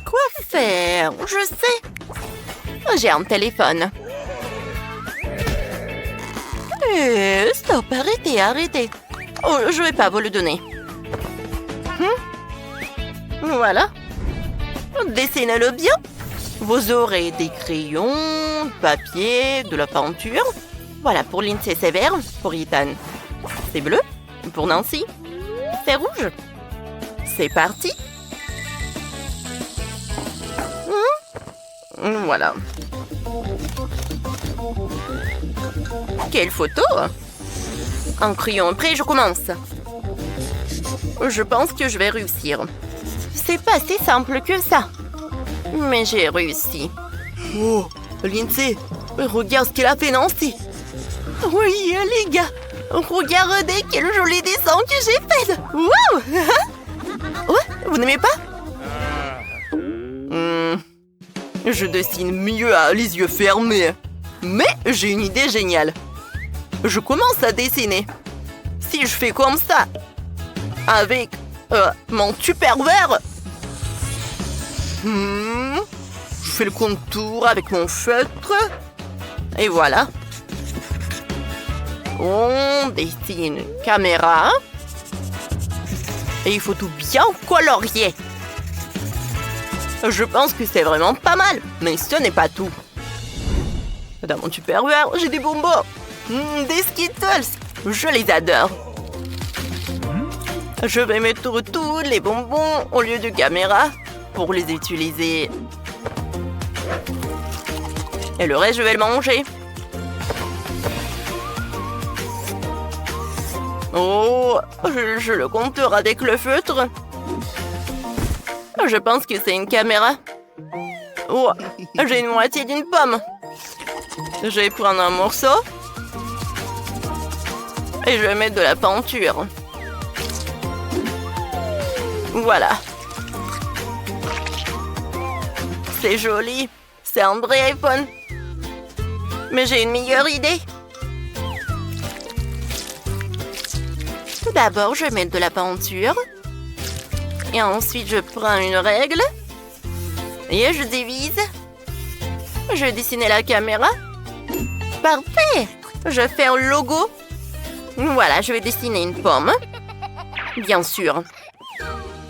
Quoi faire? Je sais. J'ai un téléphone. Stop, arrêtez. Oh, je vais pas vous le donner. Voilà. Dessinez-le bien. Vous aurez des crayons, papier, de la peinture. Voilà, pour Lindsay, c'est vert. Pour Ethan, c'est bleu. Pour Nancy, c'est rouge. C'est parti. Voilà. Quelle photo! Un crayon prêt, je commence. Je pense que je vais réussir. C'est pas si simple que ça. Mais j'ai réussi. Oh, Lindsay, regarde ce qu'elle a fait, Nancy. Oui, les gars, regardez quel joli dessin que j'ai fait. Wow. Ouais, vous n'aimez pas? Je dessine mieux à les yeux fermés. Mais j'ai une idée géniale. Je commence à dessiner. Si je fais comme ça, avec mon super vert, je fais le contour avec mon feutre. Et voilà. On dessine une caméra. Et il faut tout bien colorier. Je pense que c'est vraiment pas mal, mais ce n'est pas tout. Dans mon tupperware, j'ai des bonbons. Des Skittles. Je les adore. Je vais mettre tous les bonbons au lieu de caméra pour les utiliser. Et le reste, je vais le manger. Oh, je le contourne avec le feutre. Je pense que c'est une caméra. Oh, j'ai une moitié d'une pomme. Je vais prendre un morceau. Et je vais mettre de la peinture. Voilà. C'est joli. C'est un vrai iPhone. Mais j'ai une meilleure idée. D'abord, je vais mettre de la peinture. Et ensuite, je prends une règle. Et je divise. Je dessine la caméra. Parfait! Je fais un logo. Voilà, je vais dessiner une pomme. Bien sûr.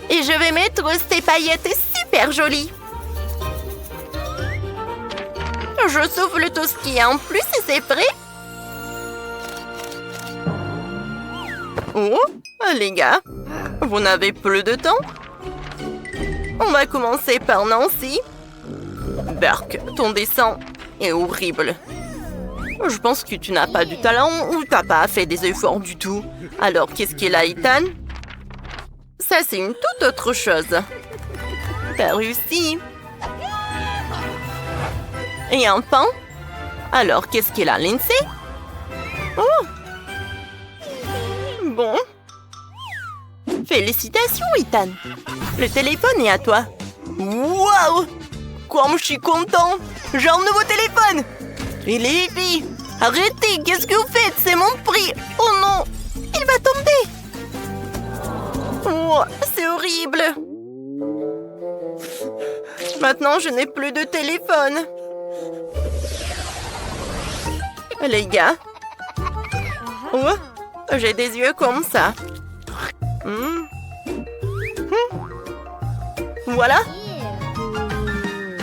Et je vais mettre ces paillettes super jolies. Je souffle tout ce qu'il y a en plus et c'est prêt. Oh, les gars, vous n'avez plus de temps? On va commencer par Nancy. Berk, ton dessin est horrible. Je pense que tu n'as pas du talent ou tu n'as pas fait des efforts du tout. Alors, qu'est-ce qu'il a, Ethan? Ça, c'est une toute autre chose. T'as réussi. Et enfin? Alors, qu'est-ce qu'il a, Lindsay? Oh! Bon. Félicitations, Ethan. Le téléphone est à toi. Waouh! Comme je suis content! J'ai un nouveau téléphone! Et les filles, arrêtez! Qu'est-ce que vous faites? C'est mon prix! Oh non! Il va tomber! Oh, c'est horrible! Maintenant, je n'ai plus de téléphone. Les gars. Oh, j'ai des yeux comme ça. Voilà.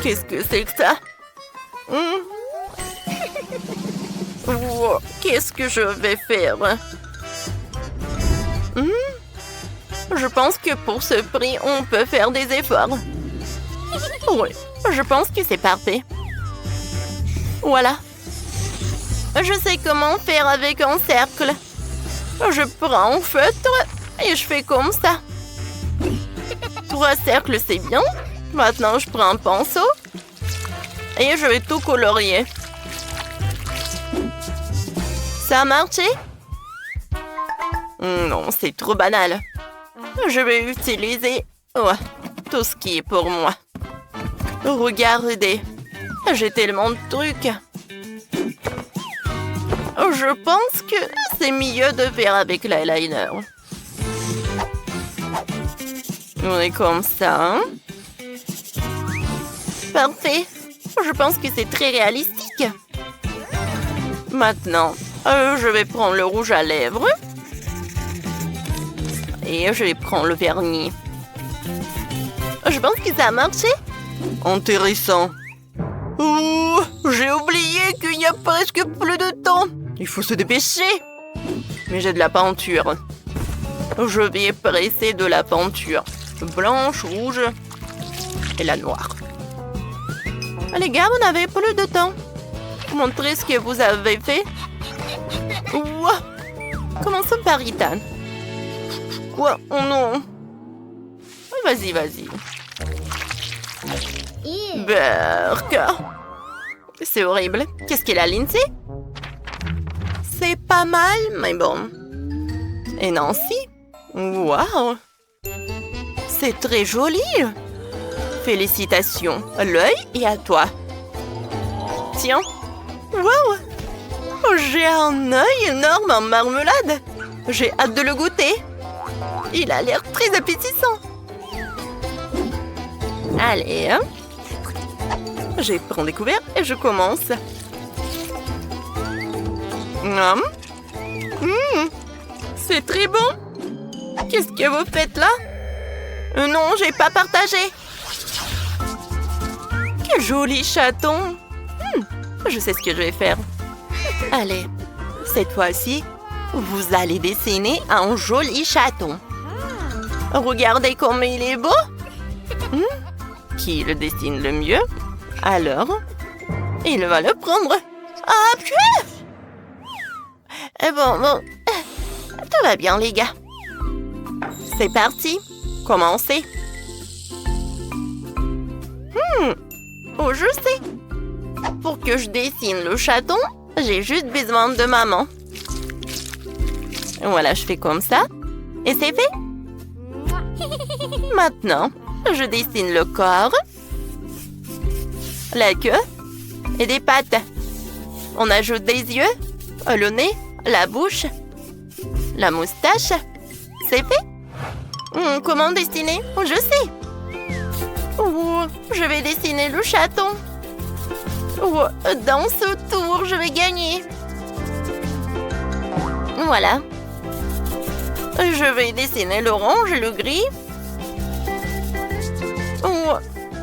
Qu'est-ce que c'est que ça? Oh, qu'est-ce que je vais faire? Je pense que pour ce prix, on peut faire des efforts. Oui, je pense que c'est parfait. Voilà. Je sais comment faire avec un cercle. Je prends un feutre et je fais comme ça. 3 cercles, c'est bien. Maintenant, je prends un pinceau et je vais tout colorier. Ça a marché? Non, c'est trop banal. Je vais utiliser tout ce qui est pour moi. Regardez, j'ai tellement de trucs. Je pense que c'est mieux de faire avec l'eyeliner. On est comme ça. Hein? Parfait. Je pense que c'est très réalistique. Maintenant, je vais prendre le rouge à lèvres. Et je vais prendre le vernis. Je pense que ça a marché. Intéressant. Oh, j'ai oublié qu'il n'y a presque plus de temps. Il faut se dépêcher. Mais j'ai de la peinture. Je vais presser de la peinture. Blanche, rouge et la noire. Les gars, vous n'avez plus de temps. Montrez ce que vous avez fait. Ouah. Commençons par Ethan. Quoi? Oh non. Vas-y, vas-y. Berk. C'est horrible. Qu'est-ce qu'elle a, Lindsay? C'est pas mal, mais bon. Et Nancy? Waouh! C'est très joli. Félicitations. L'œil est à toi. Tiens. Waouh! J'ai un œil énorme en marmelade. J'ai hâte de le goûter. Il a l'air très appétissant. Allez, hein? Je prends des couverts et je commence. C'est très bon. Qu'est-ce que vous faites là? Non, j'ai pas partagé. Quel joli chaton. Je sais ce que je vais faire. Allez, cette fois-ci, vous allez dessiner un joli chaton. Regardez comme il est beau. Qui le dessine le mieux? Alors, il va le prendre. Ah, purée! Bon, tout va bien, les gars. C'est parti. Commencez. Oh, je sais. Pour que je dessine le chaton, j'ai juste besoin de maman. Voilà, je fais comme ça. Et c'est fait. Maintenant, je dessine le corps, la queue et des pattes. On ajoute des yeux, le nez, la bouche, la moustache. C'est fait. Comment dessiner? Je sais. Je vais dessiner le chaton. Dans ce tour, je vais gagner. Voilà. Je vais dessiner l'orange et le gris.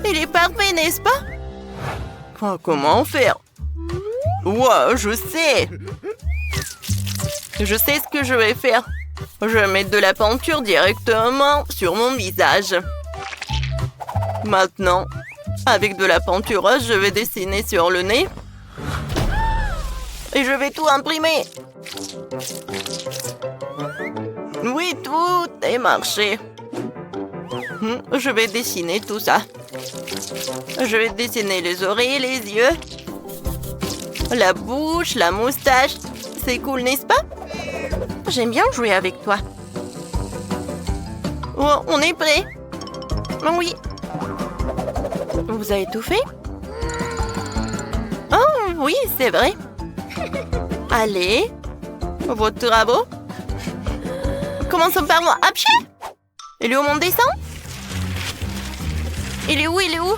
Il est parfait, n'est-ce pas? Comment faire? Je sais. Je sais ce que je vais faire. Je vais mettre de la peinture directement sur mon visage. Maintenant, avec de la peinture rose, je vais dessiner sur le nez. Et je vais tout imprimer. Oui, tout est marché. Je vais dessiner tout ça. Je vais dessiner les oreilles, les yeux, la bouche, la moustache. C'est cool, n'est-ce pas? J'aime bien jouer avec toi. On est prêt? Oui. Vous avez tout fait? Oh, oui, c'est vrai. Allez, votre travaux. Commençons par moi. Apché! Il est où mon dessin? Il est où? Il est où?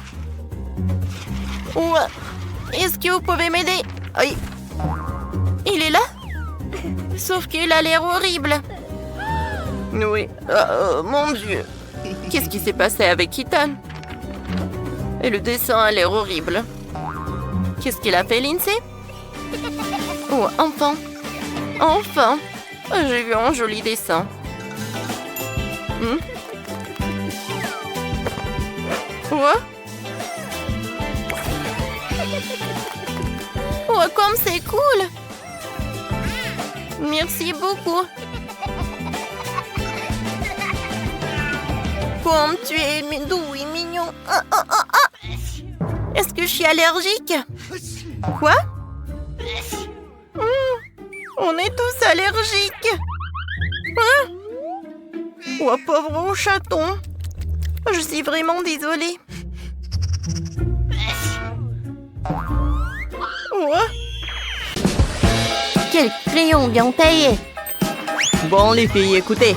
Est-ce que vous pouvez m'aider? Oui. Il est là? Sauf qu'il a l'air horrible. Oui. Mon Dieu. Qu'est-ce qui s'est passé avec Ethan? Et le dessin a l'air horrible. Qu'est-ce qu'il a fait, Lindsay? Enfin. Enfin. J'ai vu un joli dessin. Comme c'est cool. Merci beaucoup. Comme tu es doux et mignon. Est-ce que je suis allergique? Quoi? On est tous allergiques. Pauvre chaton. Je suis vraiment désolée. Quel crayon bien taillé. Bon, les filles, écoutez.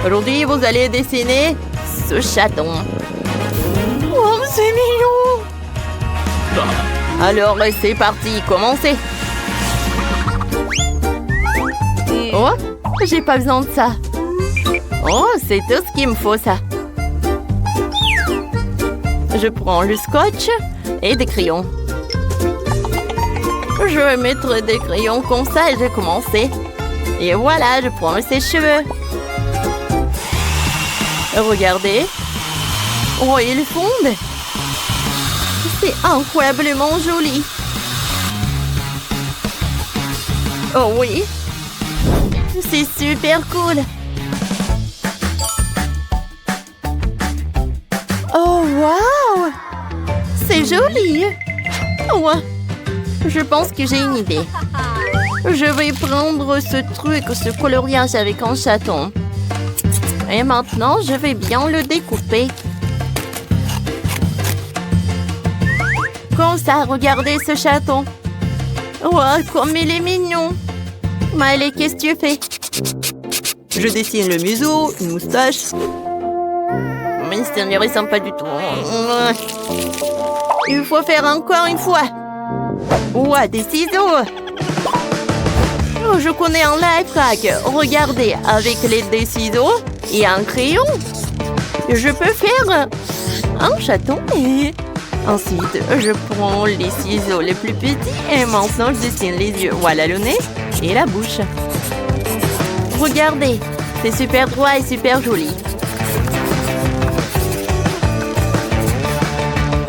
Aujourd'hui, vous allez dessiner ce chaton. Oh, c'est mignon! Alors, c'est parti, commencez! Oh, j'ai pas besoin de ça. Oh, c'est tout ce qu'il me faut, ça. Je prends le scotch et des crayons. Je vais mettre des crayons comme ça et je vais commencer. Et voilà, je prends ses cheveux. Regardez. Oh, ils fondent. C'est incroyablement joli. Oh oui. C'est super cool. Oh, wow! C'est joli. Ouais. Je pense que j'ai une idée. Je vais prendre ce truc, ce coloriage avec un chaton. Et maintenant, je vais bien le découper. Comme ça, regardez ce chaton. Ouais, comme il est mignon. Miley, qu'est-ce que tu fais? Je dessine le museau, une moustache. Mais ça ne ressemble pas du tout. Il faut faire encore une fois. Ouais, des ciseaux. Oh, je connais un life hack. Regardez, avec l'aide des ciseaux et un crayon, je peux faire un chaton. Et ensuite, je prends les ciseaux les plus petits et maintenant je dessine les yeux. Voilà le nez et la bouche. Regardez, c'est super droit et super joli.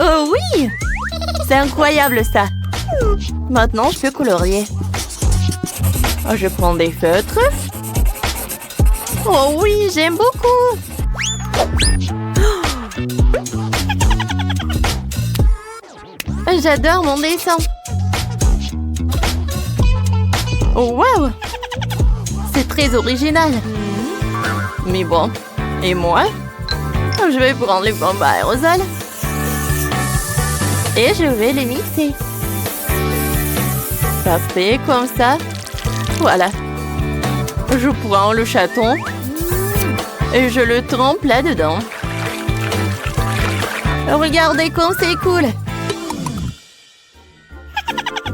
Oh oui! C'est incroyable ça! Maintenant, je peux colorier. Je prends des feutres. Oh oui, j'aime beaucoup! J'adore mon dessin. Oh wow! C'est très original. Mais bon, et moi? Je vais prendre les bombes à aérosol. Et je vais les mixer. Parfait, comme ça. Voilà. Je prends le chaton et je le trempe là-dedans. Regardez comme c'est cool.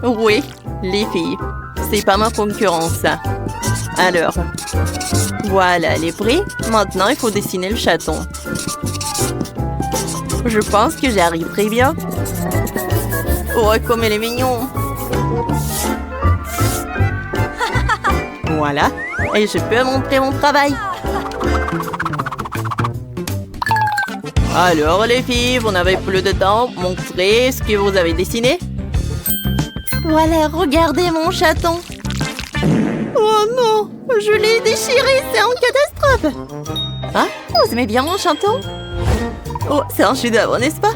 Oui, les filles, c'est pas ma concurrence. Alors, voilà les prix. Maintenant, il faut dessiner le chaton. Je pense que j'arrive très bien. Oh, comme il est mignon. Voilà. Et je peux montrer mon travail. Alors, les filles, vous n'avez plus de temps. Montrez ce que vous avez dessiné. Voilà, regardez mon chaton. Oh non, je l'ai déchiré, c'est une catastrophe. Ah, vous aimez bien mon chaton? Oh, c'est un chef-d'œuvre, n'est-ce pas?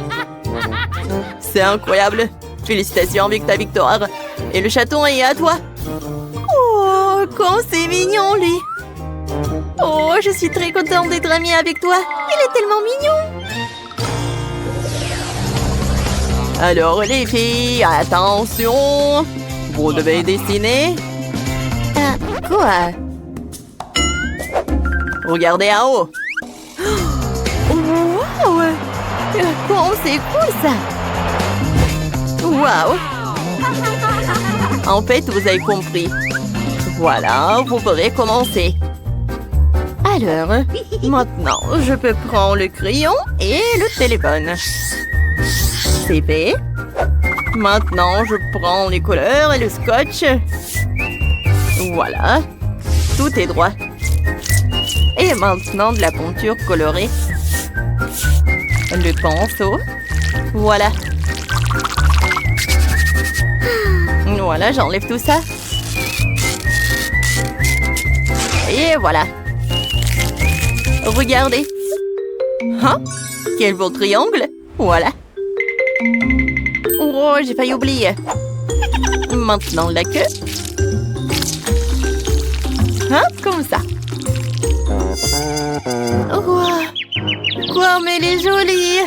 C'est incroyable. Félicitations avec ta victoire. Et le chaton est à toi. Oh, comme c'est mignon, lui. Oh, je suis très contente d'être amie avec toi. Il est tellement mignon. Alors, les filles, attention. Vous devez dessiner. Ah, quoi? Regardez en haut. Wow! Comment c'est cool, ça! Wow! En fait, vous avez compris. Voilà, vous pourrez commencer. Alors, maintenant, je peux prendre le crayon et le téléphone. C'est fait. Maintenant, je prends les couleurs et le scotch. Voilà. Tout est droit. Et maintenant, de la peinture colorée. Le pinceau. Voilà. Voilà, j'enlève tout ça. Et voilà. Regardez. Hein? Quel beau triangle. Voilà. Oh, j'ai failli oublier. Maintenant, la queue. Hein? Comme ça. Oh, quoi, mais elle est jolie.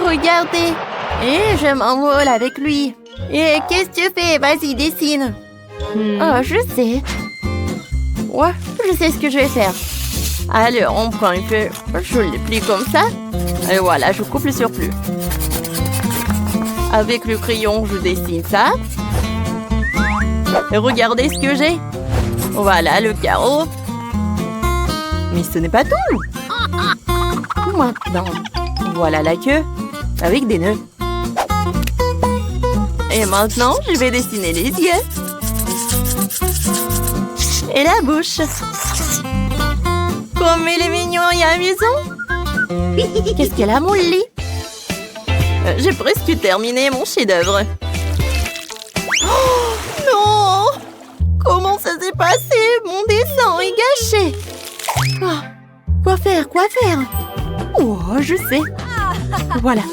Regardez. Et je m'envole avec lui. Et qu'est-ce que tu fais? Vas-y, dessine. Oh, je sais. Ouais, je sais ce que je vais faire. Alors, on prend une feuille, je le plie comme ça. Et voilà, je coupe le surplus. Avec le crayon, je dessine ça. Et regardez ce que j'ai. Voilà le carreau. Mais ce n'est pas tout. Maintenant, voilà la queue avec des nœuds. Et maintenant, je vais dessiner les yeux. Et la bouche. Comme il est mignon et amusant. Qu'est-ce qu'elle a, mon lit? J'ai presque terminé mon chef-d'œuvre. Oh, non! Comment ça s'est passé? Mon dessin est gâché. Oh, quoi faire? Quoi faire? Oh, je sais. Voilà.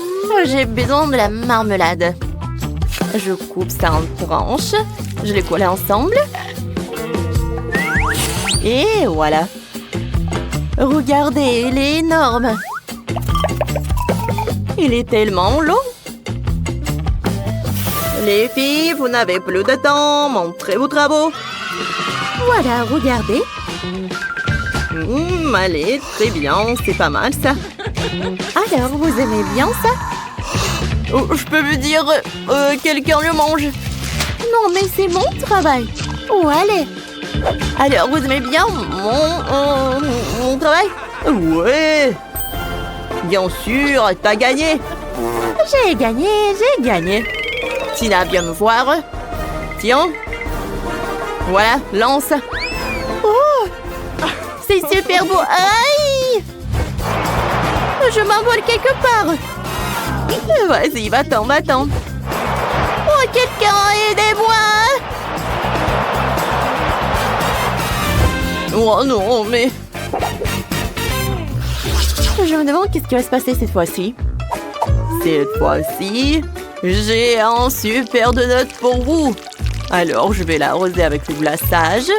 J'ai besoin de la marmelade. Je coupe ça en tranches. Je les colle ensemble. Et voilà. Regardez, il est énorme. Il est tellement long. Les filles, vous n'avez plus de temps. Montrez vos travaux. Voilà, regardez. Allez, très bien. C'est pas mal, ça. Alors, vous aimez bien ça? Oh, je peux vous dire, quelqu'un le mange. Non, mais c'est mon travail. Oh, allez. Alors, vous aimez bien mon travail? Ouais. Bien sûr, t'as gagné. J'ai gagné. Tina, viens me voir. Tiens. Voilà, lance. Oh, c'est super beau. Aïe! Je m'envole quelque part. Vas-y, va-t'en. Oh, quelqu'un, aidez-moi! Oh non, mais... Je me demande qu'est-ce qui va se passer cette fois-ci. Cette fois-ci, j'ai un super donut pour vous. Alors, je vais l'arroser avec le glaçage.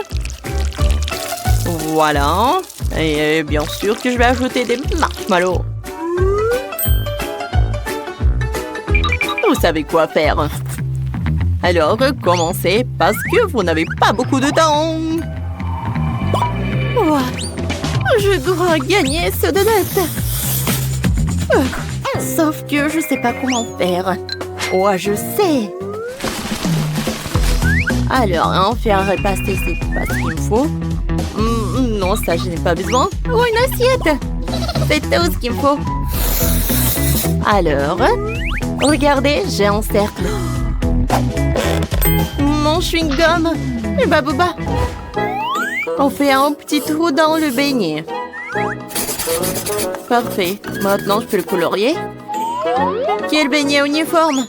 Voilà. Et bien sûr que je vais ajouter des marshmallows. Vous savez quoi faire. Alors, commencez parce que vous n'avez pas beaucoup de temps. Oh, je dois gagner ce donut. Sauf que je sais pas comment faire. Oh, je sais. Alors, on fait repasser, c'est pas ce qu'il me faut. Non, ça, je n'ai pas besoin. Oh, une assiette. C'est tout ce qu'il me faut. Alors, regardez, j'ai un cercle. Mon chewing-gum. Et babouba. On fait un petit trou dans le beignet. Parfait. Maintenant, je peux le colorier. Quel beignet uniforme.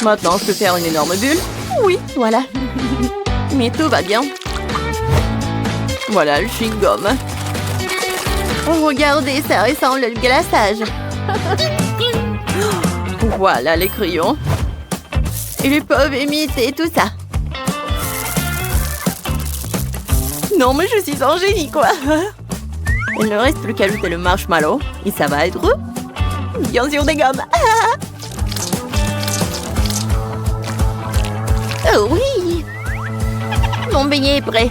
Maintenant, je peux faire une énorme bulle. Oui, voilà. Mais tout va bien. Voilà le chewing-gum. Oh, regardez, ça ressemble le glaçage. Voilà les crayons. Ils peuvent imiter tout ça. Non, mais je suis un génie, quoi. Il ne reste plus qu'à ajouter le marshmallow. Et ça va être... bien sûr, des gommes. Oh oui. Mon beignet est prêt.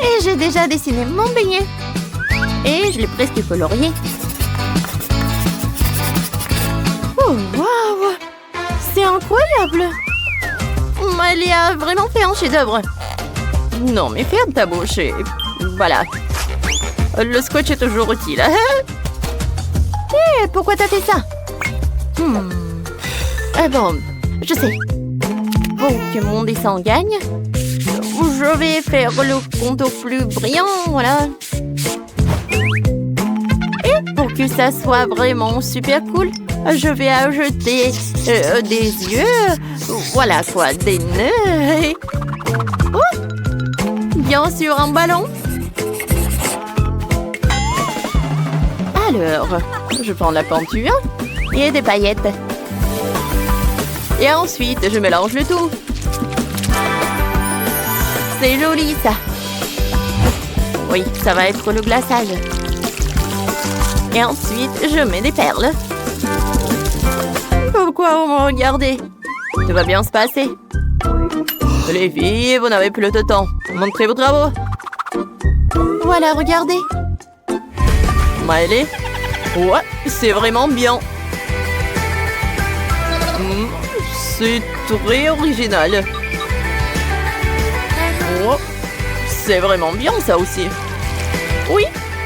Et j'ai déjà dessiné mon beignet. Et je l'ai presque colorié. Oh, waouh! C'est incroyable! Elle a vraiment fait un chef-d'œuvre. Non, mais ferme ta bouche et... voilà. Le scotch est toujours utile. Hé, pourquoi t'as fait ça? Bon, je sais. Pour que mon dessin gagne, je vais faire le contour plus brillant, voilà. Et pour que ça soit vraiment super cool, je vais ajouter des yeux, voilà quoi, des nœuds. Oh, bien sûr, un ballon. Alors, je prends la peinture et des paillettes. Et ensuite, je mélange le tout. C'est joli, ça. Oui, ça va être le glaçage. Et ensuite, je mets des perles. Pourquoi vous me regardez? Tout va bien se passer. Les filles, vous n'avez plus le temps. Montrez vos travaux. Voilà, regardez. Allez. Ouais, c'est vraiment bien. C'est très original. Oh, c'est vraiment bien ça aussi. Oui,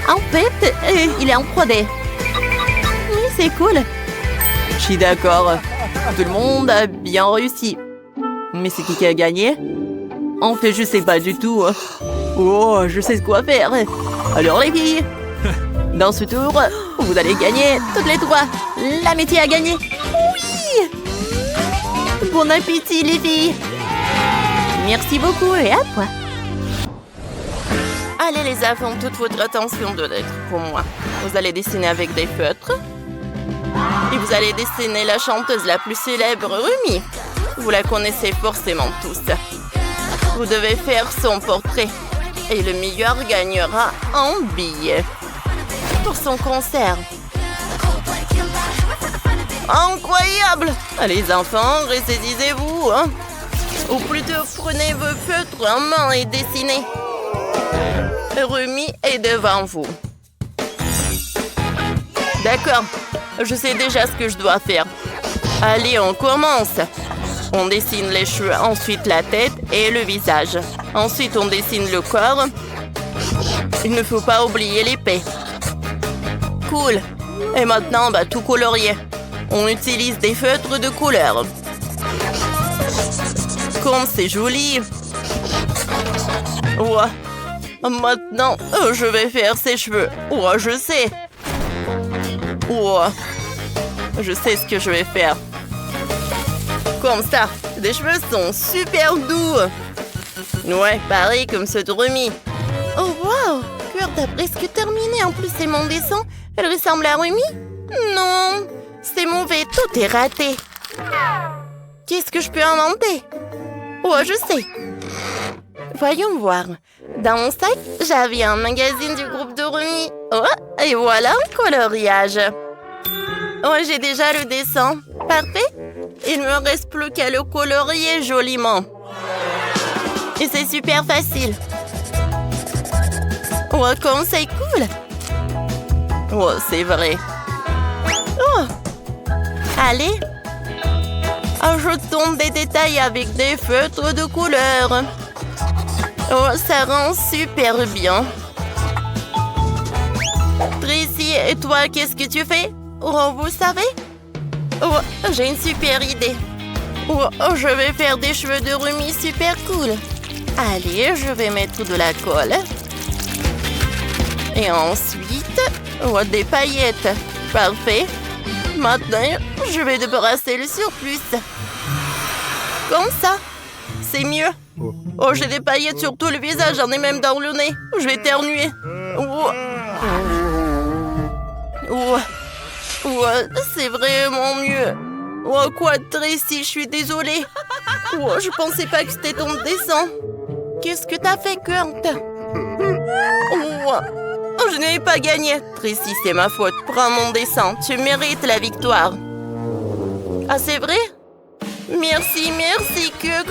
en fait, il est en 3D. Oui, c'est cool. Je suis d'accord. Tout le monde a bien réussi. Mais c'est qui a gagné? En fait, je sais pas du tout. Oh, je sais quoi faire. Alors les filles, dans ce tour, vous allez gagner toutes les trois. L'amitié a gagné. Oui! Bon appétit les filles. Merci beaucoup et à toi. Allez les enfants, toute votre attention doit être pour moi. Vous allez dessiner avec des feutres. Et vous allez dessiner la chanteuse la plus célèbre, Rumi. Vous la connaissez forcément tous. Vous devez faire son portrait. Et le meilleur gagnera un billet pour son concert. Incroyable! Les enfants, ressaisissez-vous. Hein? Ou plutôt, prenez vos feutres en main et dessinez. Rumi est devant vous. D'accord, je sais déjà ce que je dois faire. Allez, on commence. On dessine les cheveux, ensuite la tête et le visage. Ensuite, on dessine le corps. Il ne faut pas oublier l'épée. Cool. Et maintenant, on va tout colorier. On utilise des feutres de couleur. Comme c'est joli. Ouais. Maintenant, je vais faire ses cheveux. Ouais, je sais. Ouais. Je sais ce que je vais faire. Comme ça, les cheveux sont super doux. Ouais, pareil comme ceux de Rumi. Oh, wow! Kurt a presque terminé. En plus, c'est mon dessin. Elle ressemble à Rumi? Non, c'est mauvais. Tout est raté. Qu'est-ce que je peux inventer? Oh, je sais. Voyons voir. Dans mon sac, j'avais un magazine du groupe de Rumi. Oh, et voilà un coloriage. Oh, j'ai déjà le dessin. Parfait. Il me reste plus qu'à le colorier joliment. Et c'est super facile. Oh, comme c'est cool. Oh, c'est vrai. Oh. Allez. Ajoutons des détails avec des feutres de couleur. Oh, ça rend super bien. Tracy, et toi, qu'est-ce que tu fais? Oh, vous savez? Oh, j'ai une super idée. Oh, je vais faire des cheveux de Rumi super cool. Allez, je vais mettre de la colle. Et ensuite, oh, des paillettes. Parfait. Maintenant, je vais débarrasser le surplus. Comme ça. C'est mieux. Oh, j'ai des paillettes sur tout le visage, j'en ai même dans le nez. Je vais éternuer. Oh. Oh. Oh, c'est vraiment mieux. Oh, quoi, Tracy, je suis désolée. Oh, je pensais pas que c'était ton dessin. Qu'est-ce que t'as fait, Kurt? Oh, je n'avais pas gagné. Tracy, c'est ma faute. Prends mon dessin. Tu mérites la victoire. Ah, c'est vrai? Merci, Kurt.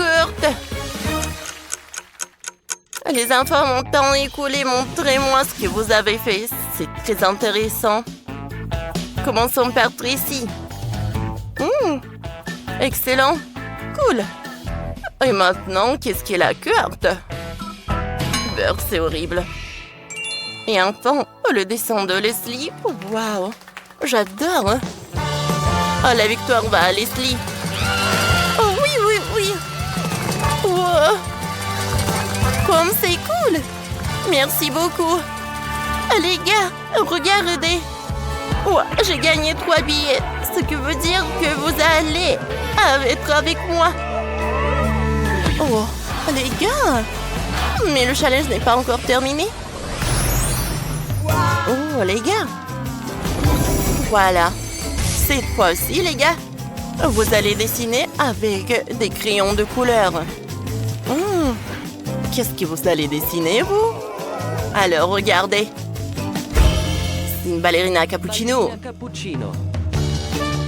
Les enfants m'ont tant écoulé. Montrez-moi ce que vous avez fait. C'est très intéressant. Commençons par Tracy. Excellent. Cool. Et maintenant, qu'est-ce qu'elle a, Kurt? Beurre, c'est horrible. Et enfin, le dessin de Leslie. Waouh, j'adore. Oh, la victoire va à Leslie. Oh oui. Wow. Comme c'est cool. Merci beaucoup. Les gars, regardez. Oh, j'ai gagné 3 billets. Ce qui veut dire que vous allez être avec moi. Oh, les gars. Mais le challenge n'est pas encore terminé. Oh, les gars. Voilà. Cette fois-ci, les gars, vous allez dessiner avec des crayons de couleur. Qu'est-ce que vous allez dessiner, vous? Alors, regardez. C'est une ballerina cappuccino.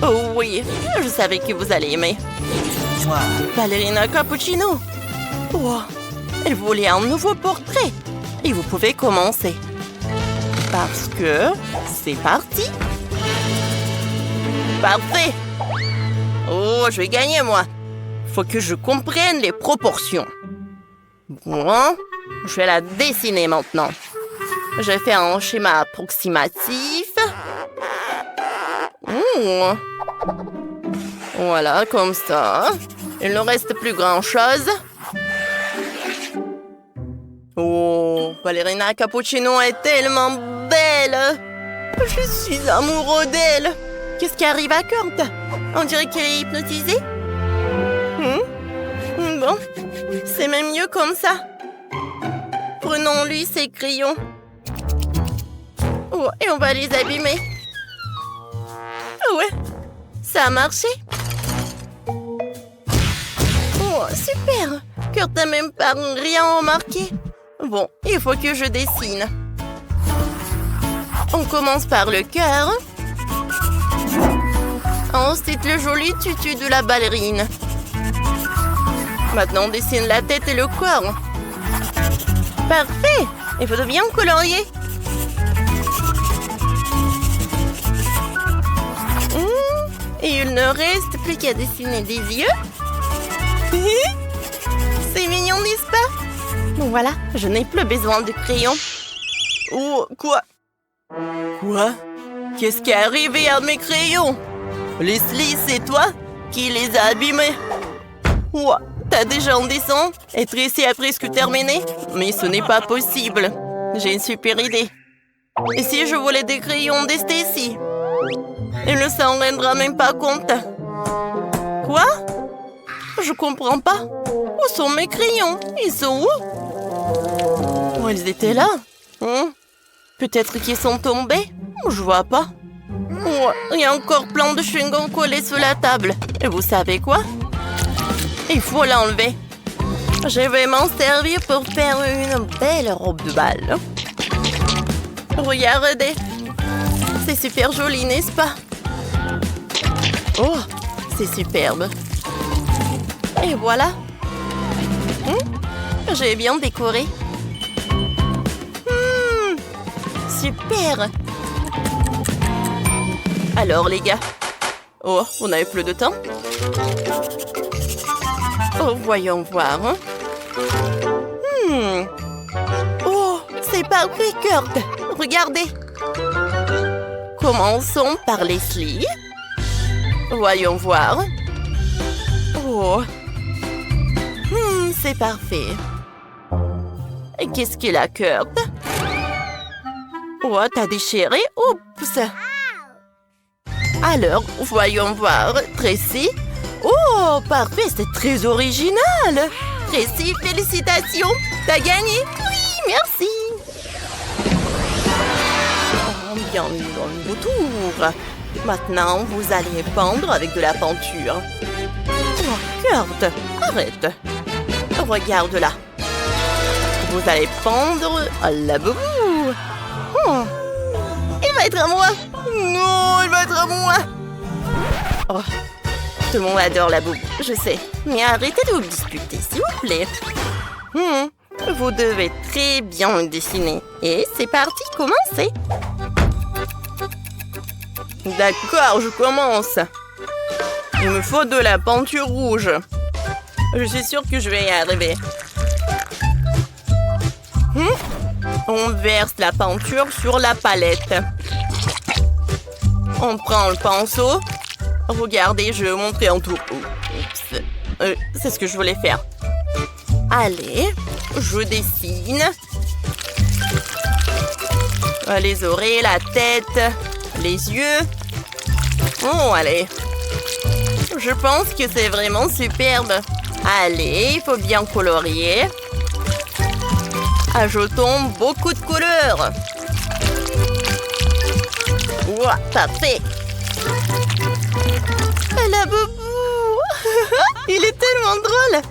Oh oui, je savais que vous allez aimer. Ballerina cappuccino. Oh, elle voulait un nouveau portrait. Et vous pouvez commencer. Parce que c'est parti. Parfait. Oh, je vais gagner, moi. Faut que je comprenne les proportions. Bon, je vais la dessiner maintenant. Je vais faire un schéma approximatif. Voilà, comme ça. Il ne reste plus grand-chose. Oh, Ballerina Cappuccino est tellement belle. Je suis amoureux d'elle. Qu'est-ce qui arrive à Kurt? On dirait qu'elle est hypnotisée. Bon, c'est même mieux comme ça. Prenons-lui ses crayons. Oh, et on va les abîmer. Ouais, ça a marché. Oh, super. Kurt n'a même pas rien remarqué. Bon, il faut que je dessine. On commence par le cœur. Ensuite, le joli tutu de la ballerine. Maintenant, on dessine la tête et le corps. Parfait! Il faut bien colorier. Et il ne reste plus qu'à dessiner des yeux. C'est mignon, n'est-ce pas? Bon, voilà, je n'ai plus besoin de crayon. Oh, quoi? Quoi? Qu'est-ce qui est arrivé à mes crayons? Leslie, c'est toi qui les a abîmés. Ouah, t'as déjà un dessin et Tracy a presque terminé? Mais ce n'est pas possible. J'ai une super idée. Et si je volais des crayons de Stacy? Elle ne s'en rendra même pas compte. Quoi? Je comprends pas. Où sont mes crayons? Ils sont où? Oh, ils étaient là. Peut-être qu'ils sont tombés? Je vois pas. Oh, il y a encore plein de chewing-gum collés sur la table. Et vous savez quoi? Il faut l'enlever. Je vais m'en servir pour faire une belle robe de bal. Regardez. C'est super joli, n'est-ce pas? Oh, c'est superbe. Et voilà. J'ai bien décoré. Super. Alors, les gars. Oh, on n'avait plus de temps. Oh, voyons voir. Oh, c'est parfait, Kurt. Regardez. Commençons par Leslie. Voyons voir. Oh. C'est parfait. Et qu'est-ce qu'il a, Kurt? Oh, t'as déchiré? Oups. Alors, voyons voir. Tracy? Oh, parfait, c'est très original. Tracy, félicitations. T'as gagné? Oui, merci. Oh, bienvenue dans le nouveau tour. Maintenant, vous allez peindre avec de la peinture. Oh, Kurt, arrête. Regarde là. Vous allez peindre la boubou. Oh. Il va être à moi. Non, il va être à moi. Oh. Tout le monde adore la boubou, je sais. Mais arrêtez de vous disputer, s'il vous plaît. Vous devez très bien dessiner. Et c'est parti, commencez. D'accord, je commence. Il me faut de la peinture rouge. Je suis sûre que je vais y arriver. On verse la peinture sur la palette. On prend le pinceau. Regardez, je vais vous montrer en tout. Oups. C'est ce que je voulais faire. Allez, je dessine. Les oreilles, la tête, les yeux. Oh, allez. Je pense que c'est vraiment superbe. Allez, il faut bien colorier. Ajoutons beaucoup de couleurs. Ouah, parfait. La boubou. Il est tellement drôle.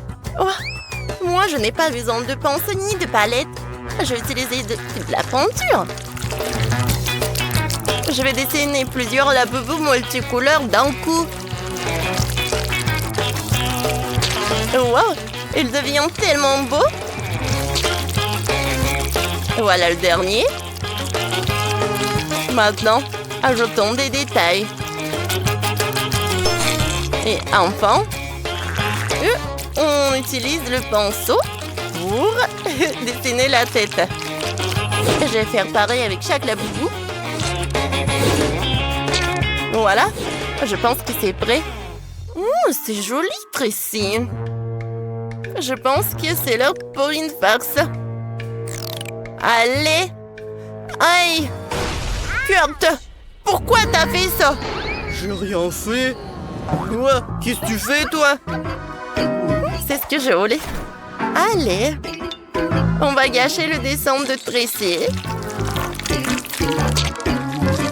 Oh, moi, je n'ai pas besoin de pinceau ni de palette. Je vais utiliser de la peinture. Je vais dessiner plusieurs la boubou multicouleurs d'un coup. Wow, il devient tellement beau. Voilà le dernier. Maintenant, ajoutons des détails. Et enfin, on utilise le pinceau pour dessiner la tête. Je vais faire pareil avec chaque laboubou. Voilà, je pense que c'est prêt. C'est joli, Tracy. Je pense que c'est l'heure pour une farce. Allez! Aïe! Kurt! Pourquoi t'as fait ça? J'ai rien fait. Quoi? Qu'est-ce que tu fais, toi? C'est ce que je voulais. Allez! On va gâcher le dessin de Tracy.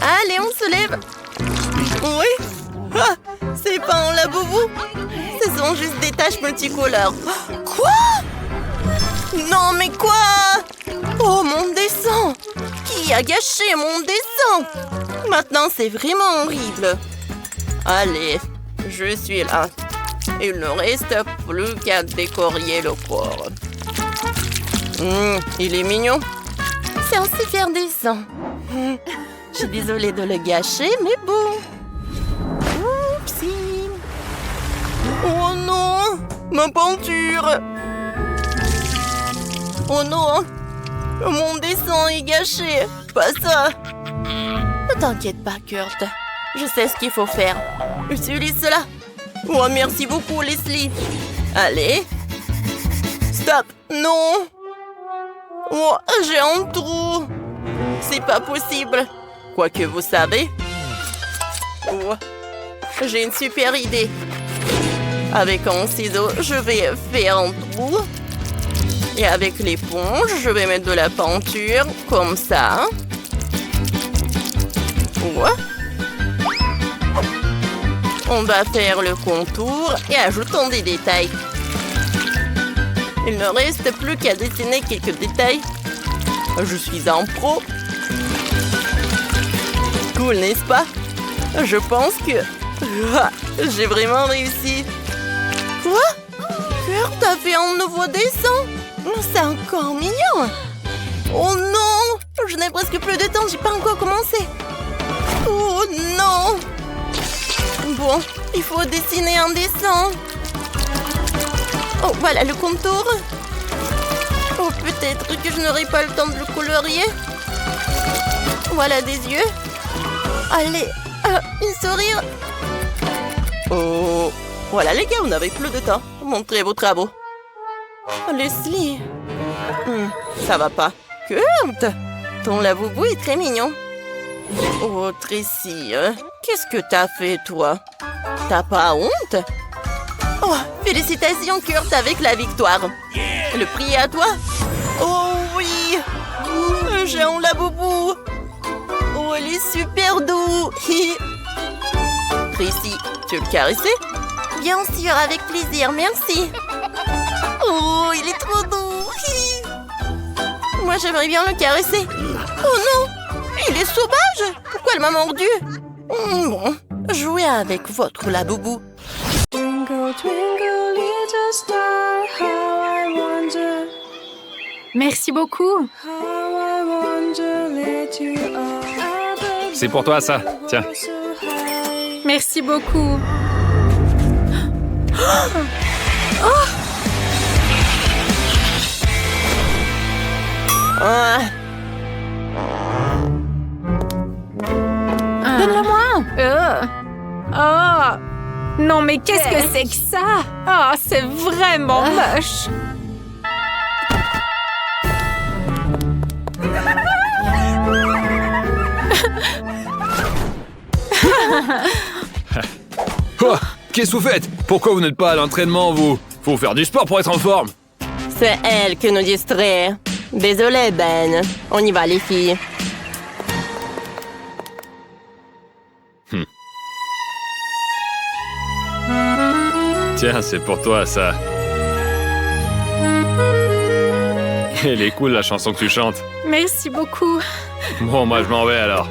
Allez, on se lève. Oui? Ah, c'est pas un laboubou. Ce sont juste des taches multicolores. Quoi? Non, mais quoi? Oh, mon dessin! Qui a gâché mon dessin? Maintenant, c'est vraiment horrible. Allez, je suis là. Il ne reste plus qu'à décorer le corps. Il est mignon. C'est un super dessin. Je suis désolée de le gâcher, mais bon. Oupsie. Oh non, ma peinture. Oh non, mon dessin est gâché. Pas ça. Ne t'inquiète pas, Kurt. Je sais ce qu'il faut faire. Utilise cela. Oh, merci beaucoup, Leslie. Allez. Stop. Non. Oh, j'ai un trou. C'est pas possible. Quoique vous savez. Oh, j'ai une super idée. Avec un ciseau, je vais faire un trou. Et avec l'éponge, je vais mettre de la peinture, comme ça. Oh. On va faire le contour et ajoutons des détails. Il ne reste plus qu'à dessiner quelques détails. Je suis un pro. Cool, n'est-ce pas? Je pense que... j'ai vraiment réussi. Quoi? Kurt a fait un nouveau dessin? C'est encore mignon. Oh non! Je n'ai presque plus de temps, j'ai pas encore commencé. Oh non! Bon, il faut dessiner un dessin. Oh, voilà le contour. Oh, peut-être que je n'aurai pas le temps de le colorier. Voilà des yeux. Allez, une sourire. Oh, voilà les gars, on n'avait plus de temps. Montrez vos travaux. Oh, Leslie. Ça va pas. Kurt, ton laboubou est très mignon. Oh, Tracy, qu'est-ce que t'as fait, toi? T'as pas honte? Oh, félicitations, Kurt, avec la victoire. Le prix est à toi. Oh oui, j'ai un laboubou. Oh, il est super doux. Tracy, tu veux le caresser? Bien sûr, avec plaisir, merci. Oh, il est trop doux. Moi, j'aimerais bien le caresser. Oh non, il est sauvage. Pourquoi elle m'a mordu? Bon, jouez avec votre laboubou. Twinkle, twinkle, little star, how I wonder, Merci beaucoup. how I wonder that you are above C'est pour toi, ça. Tiens. so high. Merci beaucoup. Ah, Donne-le-moi. Oh. Non, mais qu'est-ce que c'est que ça? Oh, c'est vraiment moche. Oh, qu'est-ce que vous faites? Pourquoi vous n'êtes pas à l'entraînement, vous? Faut faire du sport pour être en forme. c'est elle qui nous distrait. Désolée, Ben. On y va, les filles. Tiens, c'est pour toi, ça. Elle est cool, la chanson que tu chantes. Merci beaucoup. Bon, moi, je m'en vais, alors.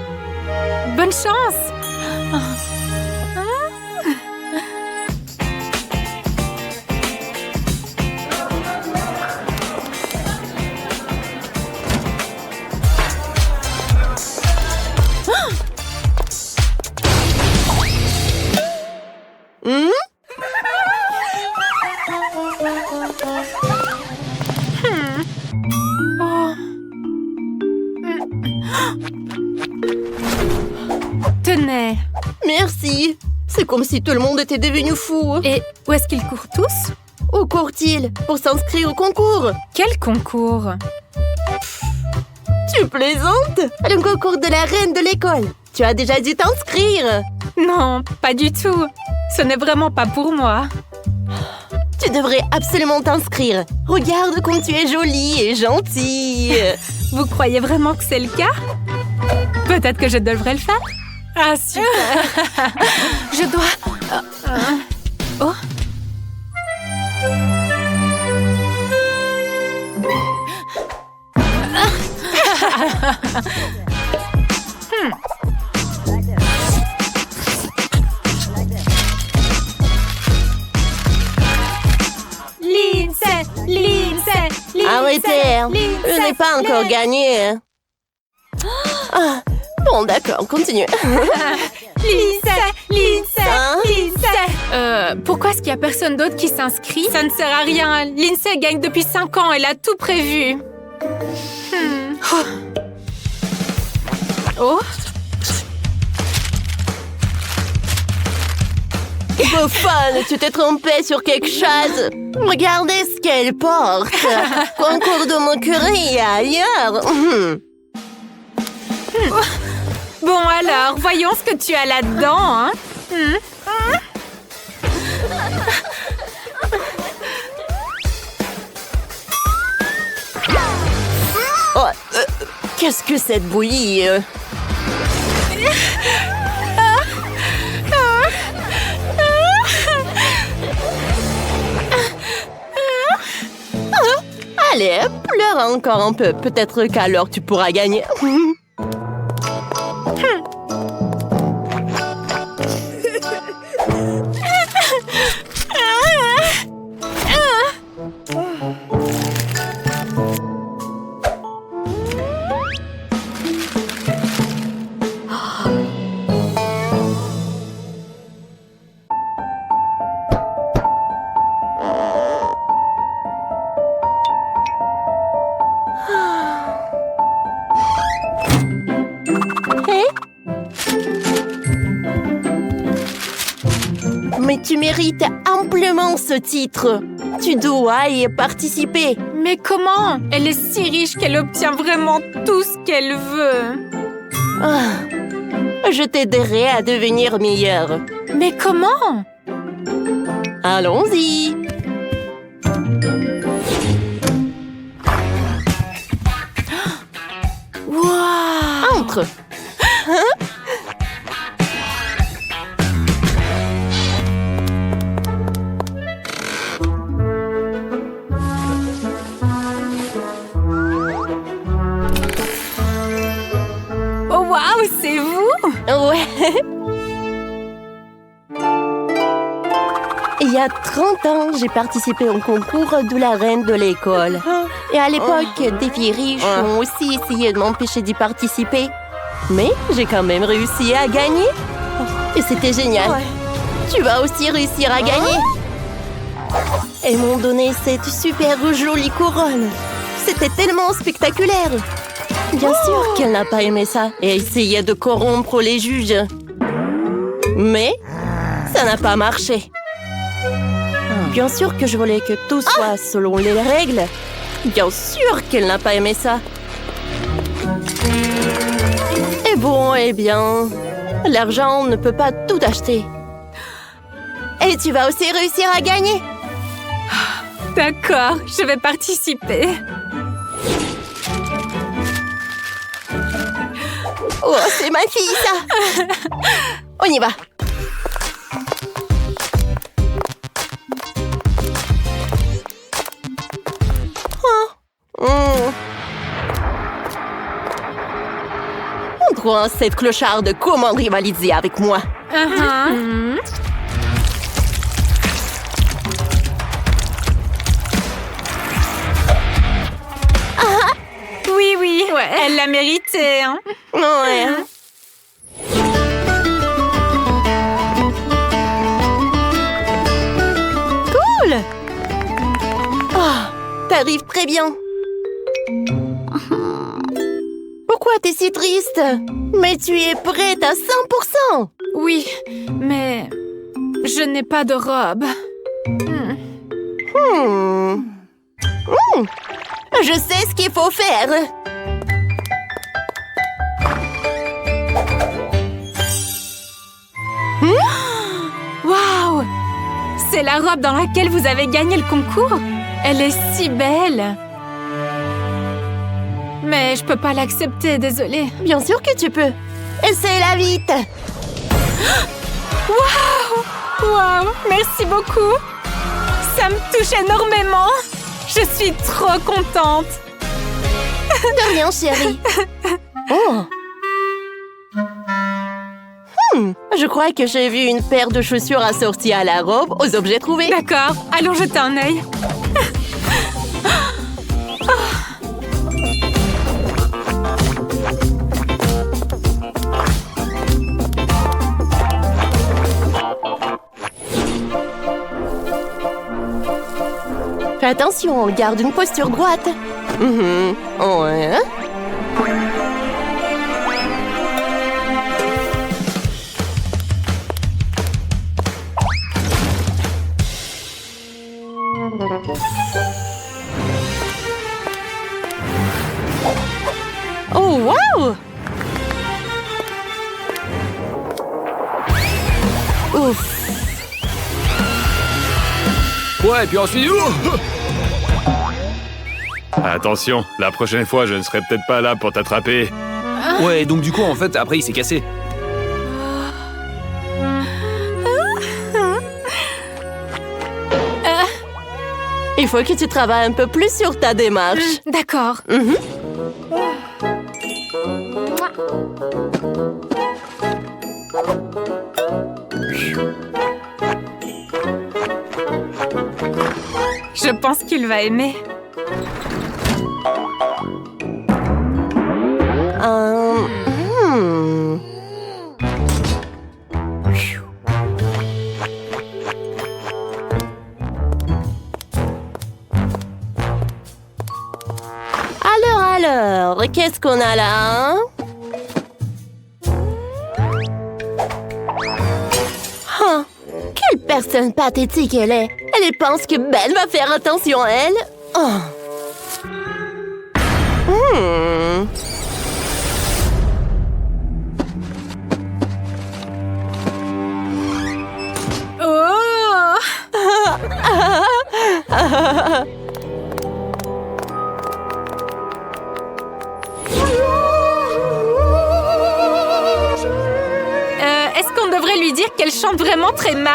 Bonne chance. Tenez. Merci. C'est comme si tout le monde était devenu fou. Et où est-ce qu'ils courent tous? Où court-il pour s'inscrire au concours? Quel concours? Tu plaisantes? Le concours de la reine de l'école. Tu as déjà dû t'inscrire. Non, pas du tout. Ce n'est vraiment pas pour moi. Tu devrais absolument t'inscrire. Regarde comme tu es jolie et gentille. Vous croyez vraiment que c'est le cas? Peut-être que je devrais le faire? Ah, super. Je dois... Oh. Arrêtez, hein. Je n'ai pas encore gagné. Ah, bon, d'accord, continue. Pourquoi est-ce qu'il n'y a personne d'autre qui s'inscrit? Ça ne sert à rien. Lindsay gagne depuis 5 ans. Elle a tout prévu. Oh. Bouffonne, tu t'es trompée sur quelque chose. Regardez ce qu'elle porte. Concours de moquerie et ailleurs. Bon alors, voyons ce que tu as là-dedans, hein? Oh, qu'est-ce que cette bouillie? Allez, pleure encore un peu. Peut-être qu'alors tu pourras gagner. Mais tu mérites amplement ce titre. Tu dois y participer. Mais comment? Elle est si riche qu'elle obtient vraiment tout ce qu'elle veut. Ah, je t'aiderai à devenir meilleure. Mais comment? Allons-y. Wow! Entre. Oh waouh, c'est vous? Ouais. Il y a 30 ans, j'ai participé au concours de la reine de l'école. Et à l'époque, des filles riches ont aussi essayé de m'empêcher d'y participer. Mais j'ai quand même réussi à gagner. Et c'était génial. Tu vas aussi réussir à gagner. Elles m'ont donné cette super jolie couronne. C'était tellement spectaculaire. Bien sûr qu'elle n'a pas aimé ça et a essayé de corrompre les juges. Mais ça n'a pas marché. Bien sûr que je voulais que tout soit selon les règles. Bien sûr qu'elle n'a pas aimé ça. Et bon, eh bien, l'argent ne peut pas tout acheter. Et tu vas aussi réussir à gagner. D'accord, je vais participer. Oh, c'est ma fille, ça. On y va. Montre-moi cette clocharde comment rivaliser avec moi. Oui, ouais. Elle l'a mérité, hein? Ouais. Cool. Oh, t'arrives très bien. Pourquoi Pourquoi t'es si triste? Mais tu es prête à 100%. Oui, mais je n'ai pas de robe. Je sais ce qu'il faut faire. Waouh! C'est la robe dans laquelle vous avez gagné le concours? Elle est si belle! Mais je peux pas l'accepter, désolée. Bien sûr que tu peux. Essaye-la vite. Waouh! Merci beaucoup! Ça me touche énormément! Je suis trop contente! De rien, chérie. Oh. Je crois que j'ai vu une paire de chaussures assorties à la robe aux objets trouvés. D'accord, allons jeter un œil. Fais attention, garde une posture droite. Ouais. Oh, wow! Ouf. Ouais, et puis ensuite... Attention, la prochaine fois, je ne serai peut-être pas là pour t'attraper. Ouais, donc du coup, en fait, après, il s'est cassé. Il faut que tu travailles un peu plus sur ta démarche. D'accord. Je pense qu'il va aimer. Alors, qu'est-ce qu'on a là, hein? Quelle personne pathétique elle est. Elle pense que Ben va faire attention à elle. Oh. Est-ce qu'on devrait lui dire qu'elle chante vraiment très mal?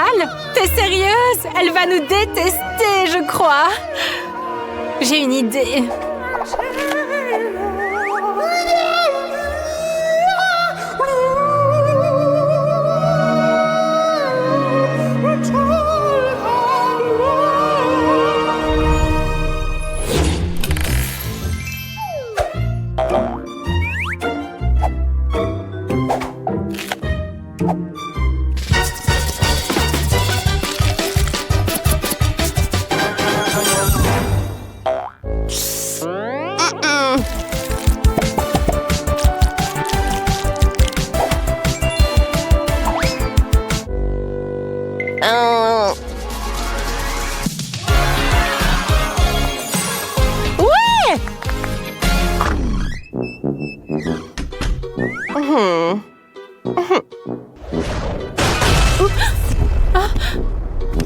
T'es sérieuse? Elle va nous détester, je crois. J'ai une idée.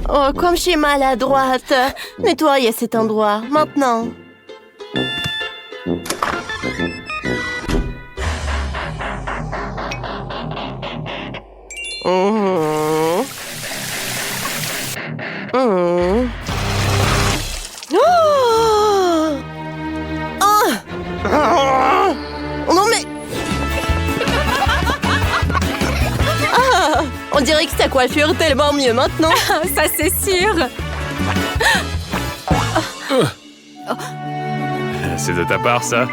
Oh, comme je suis maladroite. Nettoyez cet endroit, maintenant. Non mais... On dirait que ta coiffure est tellement mieux maintenant. Ça, c'est sûr. C'est de ta part, ça?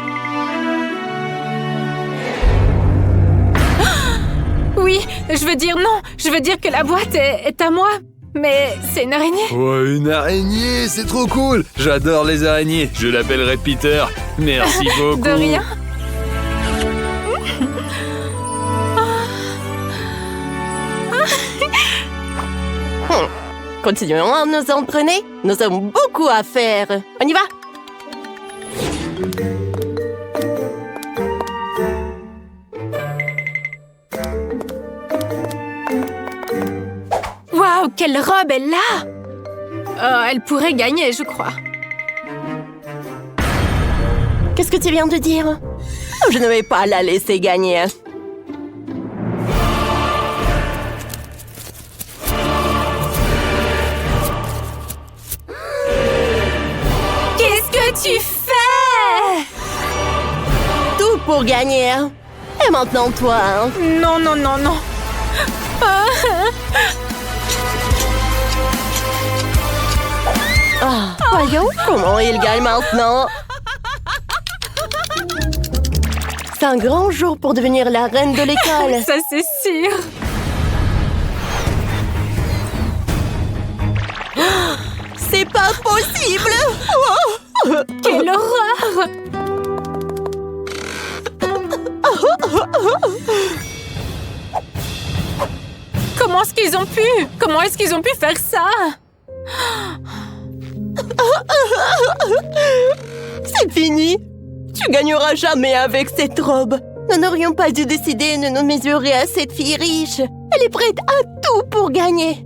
Oui, je veux dire non. Je veux dire que la boîte est à moi. Mais c'est une araignée. Ouais, une araignée, c'est trop cool. J'adore les araignées. Je l'appellerai Peter. Merci beaucoup. De rien. Continuons à nous entraîner. Nous avons beaucoup à faire. On y va? Waouh, quelle robe elle a! Oh, elle pourrait gagner, je crois. Qu'est-ce que tu viens de dire? Je ne vais pas la laisser gagner. Qu'est-ce que tu fais? Tout pour gagner. Et maintenant, toi. Hein? Non, non, non, non. Voyons comment il gagne maintenant. C'est un grand jour pour devenir la reine de l'école. Ça, c'est sûr. C'est pas possible. Quelle horreur! Comment est-ce qu'ils ont pu? Comment est-ce qu'ils ont pu faire ça? C'est fini. Tu gagneras jamais avec cette robe. Nous n'aurions pas dû décider de nous mesurer à cette fille riche. Elle est prête à tout pour gagner.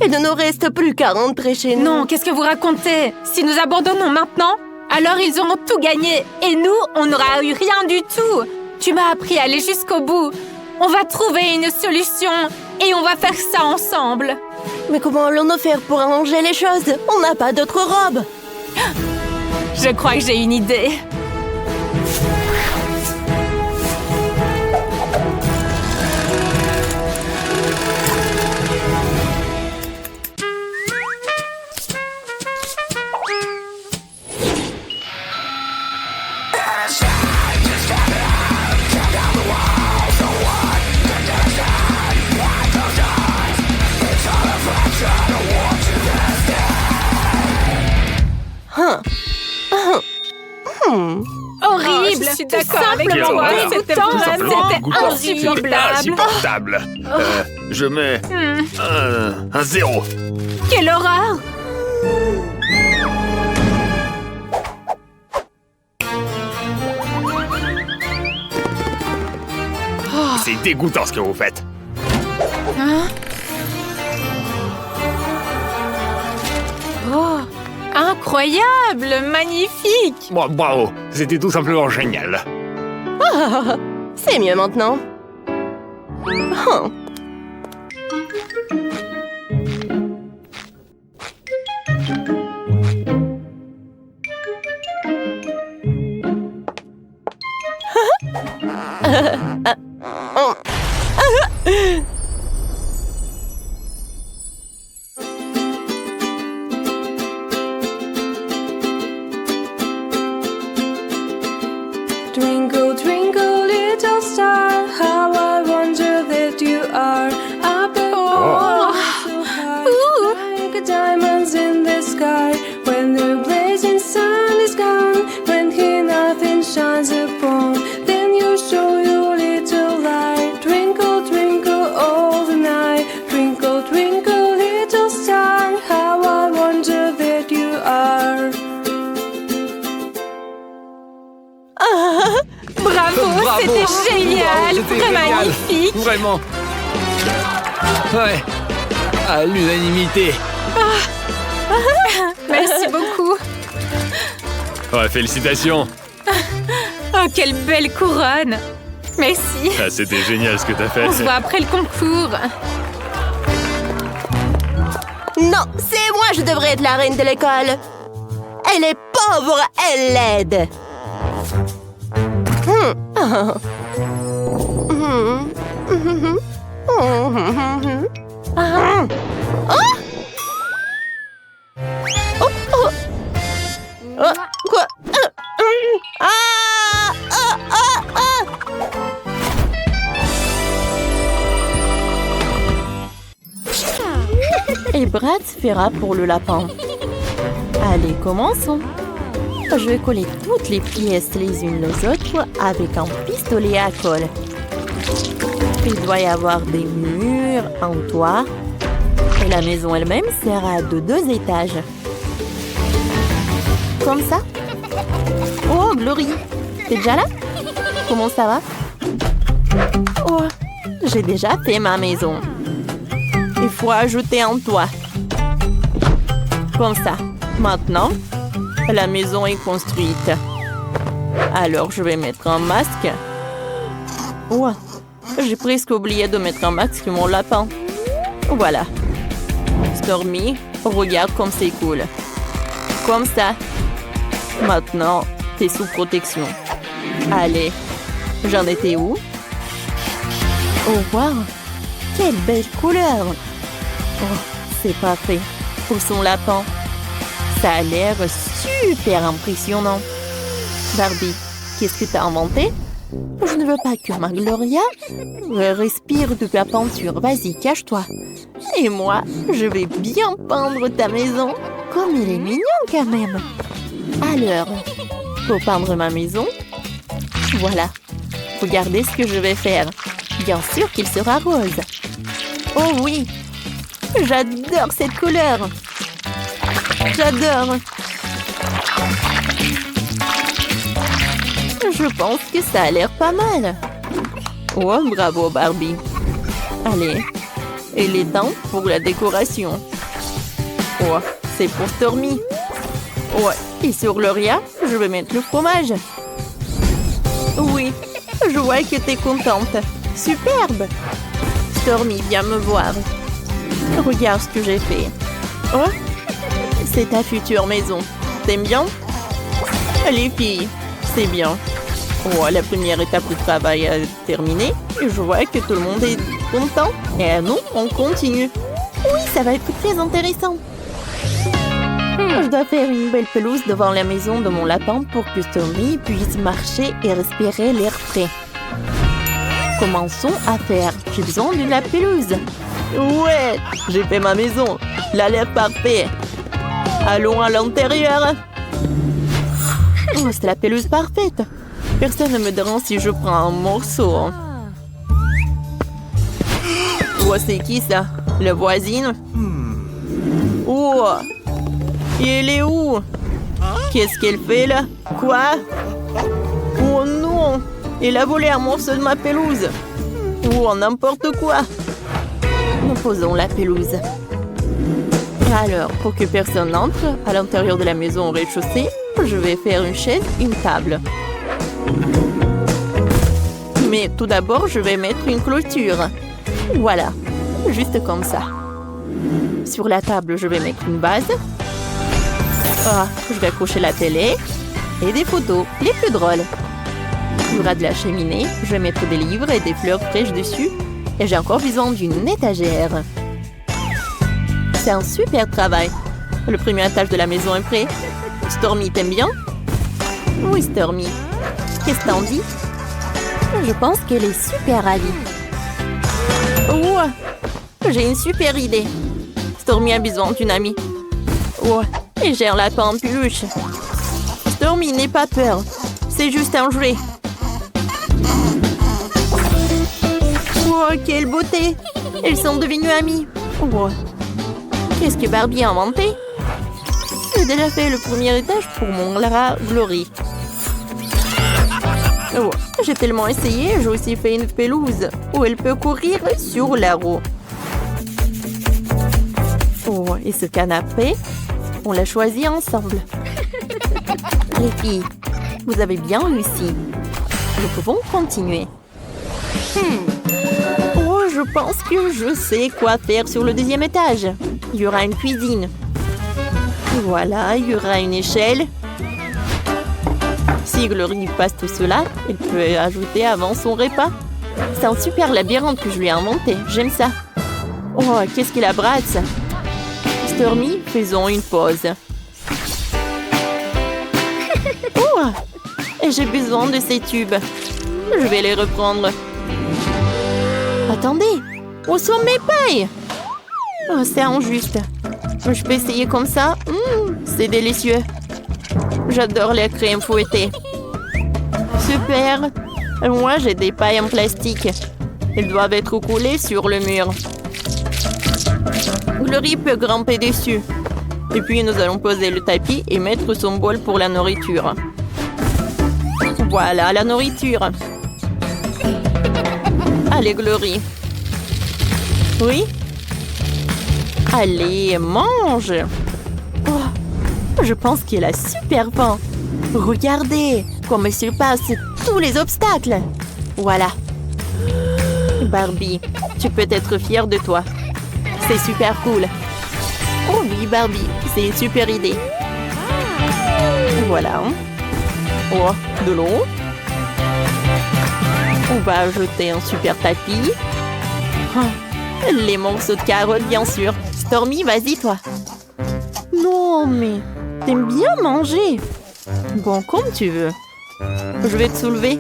Il ne nous reste plus qu'à rentrer chez nous. Non, qu'est-ce que vous racontez? Si nous abandonnons maintenant, alors ils auront tout gagné. Et nous, on n'aura eu rien du tout. Tu m'as appris à aller jusqu'au bout. On va trouver une solution et on va faire ça ensemble. Mais comment allons-nous faire pour arranger les choses? On n'a pas d'autre robe. Je crois que j'ai une idée. Horrible! Je suis d'accord avec toi. C'était vraiment insupportable. Je mets un 0. Quelle horreur! C'est dégoûtant ce que vous faites. Hein? Oh! Incroyable! Magnifique! Bravo, c'était tout simplement génial. C'est mieux maintenant. Twinkle, twinkle, little star, how I wonder that you are up above, so high, like diamonds in the sky. When the blazing sun is gone, when here nothing shines upon, then you show your little light. Twinkle, twinkle all the night. Twinkle, twinkle, little star, how I wonder that you are. Bravo, c'était génial! C'était Très génial. magnifique! Vraiment. Ouais. À l'unanimité. Merci beaucoup! Ouais, félicitations. Oh, quelle belle couronne! Merci! Ah, c'était génial ce que t'as fait. On se voit après le concours! Non, c'est moi, je devrais être la reine de l'école. Elle est pauvre, elle l'aide. Quoi? Et Brad fera pour le lapin. Allez, commençons. Je vais coller toutes les pièces les unes aux autres avec un pistolet à colle. Il doit y avoir des murs, un toit Et la maison elle-même sera de 2 étages. Comme ça. Oh, Glory, t'es déjà là? Comment ça va? Oh, j'ai déjà fait ma maison. Il faut ajouter un toit. Comme ça. Maintenant, la maison est construite. Alors, je vais mettre un masque. Oh, j'ai presque oublié de mettre un masque sur mon lapin. Voilà. Stormy, regarde comme c'est cool. Comme ça. Maintenant, t'es sous protection. Allez, j'en étais où? Oh, wow! Quelle belle couleur! Oh, c'est parfait pour son lapin. Ça a l'air super impressionnant. Barbie, qu'est-ce que t'as inventé? Je ne veux pas que ma Gloria respire de la peinture. Vas-y, cache-toi. Et moi, je vais bien peindre ta maison. Comme elle est mignonne quand même. Alors, pour peindre ma maison, voilà. Regardez ce que je vais faire. Bien sûr qu'il sera rose. Oh oui, j'adore cette couleur. J'adore. Je pense que ça a l'air pas mal. Oh, bravo Barbie. Allez, et les temps pour la décoration. Oh, c'est pour Stormy. Ouais, et sur Gloria, je vais mettre le fromage. Oui, je vois que t'es contente. Superbe. Stormy, viens me voir. Regarde ce que j'ai fait. Oh, c'est ta future maison. T'aimes bien? Les filles, c'est bien. Oh, la première étape du travail est terminée. Je vois que tout le monde est content. Et nous, on continue. Oui, ça va être très intéressant. Je dois faire une belle pelouse devant la maison de mon lapin pour que Stormy puisse marcher et respirer l'air frais. Commençons à faire. J'ai besoin de la pelouse. Ouais, j'ai fait ma maison. Elle a l'air parfait. Allons à l'intérieur. Oh, c'est la pelouse parfaite. Personne ne me dérange si je prends un morceau. Oh, c'est qui ça? La voisine? Oh, et elle est où? Qu'est-ce qu'elle fait là? Quoi? Oh non! Elle a volé un morceau de ma pelouse. Oh, n'importe quoi. Nous posons la pelouse. Alors, pour que personne n'entre à l'intérieur de la maison au rez-de-chaussée, je vais faire une chaise, une table. Mais tout d'abord, je vais mettre une clôture. Voilà, juste comme ça. Sur la table, je vais mettre une base. Ah, je vais accrocher la télé et des photos, les plus drôles. Il y aura de la cheminée, je vais mettre des livres et des fleurs fraîches dessus. Et j'ai encore besoin d'une étagère. C'est un super travail. Le premier étage de la maison est prêt. Stormy, t'aimes bien? Oui, Stormy. Qu'est-ce que t'en dis? Je pense qu'elle est super ravie. Oh, j'ai une super idée. Stormy a besoin d'une amie. Oh, et j'ai un lapin en peluche. Stormy, n'aie pas peur. C'est juste un jouet. Oh, quelle beauté! Elles sont devenues amies. Oh. Qu'est-ce que Barbie a inventé? J'ai déjà fait le premier étage pour mon Lara Glory. Oh. J'ai tellement essayé, j'ai aussi fait une pelouse où elle peut courir sur la roue. Oh, et ce canapé, on l'a choisi ensemble. Les filles, vous avez bien réussi. Nous pouvons continuer. Oh, je pense que je sais quoi faire sur le deuxième étage. Il y aura une cuisine. Voilà, il y aura une échelle. Si Glory passe tout cela, elle peut ajouter avant son repas. C'est un super labyrinthe que je lui ai inventé. J'aime ça. Oh, qu'est-ce qu'il abrace. Stormy, faisons une pause. Oh, et j'ai besoin de ces tubes. Je vais les reprendre. Attendez, où sont mes pailles? Oh, c'est injuste. Je peux essayer comme ça. C'est délicieux. J'adore les crèmes fouettées. Super. Moi, j'ai des pailles en plastique. Elles doivent être collées sur le mur. Glory peut grimper dessus. Et puis nous allons poser le tapis et mettre son bol pour la nourriture. Voilà la nourriture. Allez, Glory. Oui? Allez, mange. Oh, je pense qu'il a super faim. Regardez comme il surpasse tous les obstacles. Voilà. Barbie, tu peux être fière de toi. C'est super cool. Oh oui, Barbie, c'est une super idée. Voilà. Oh, de l'eau. On va ajouter un super tapis. Les morceaux de carottes, bien sûr. Stormy, vas-y, toi. Non, mais t'aimes bien manger. Bon, comme tu veux. Je vais te soulever.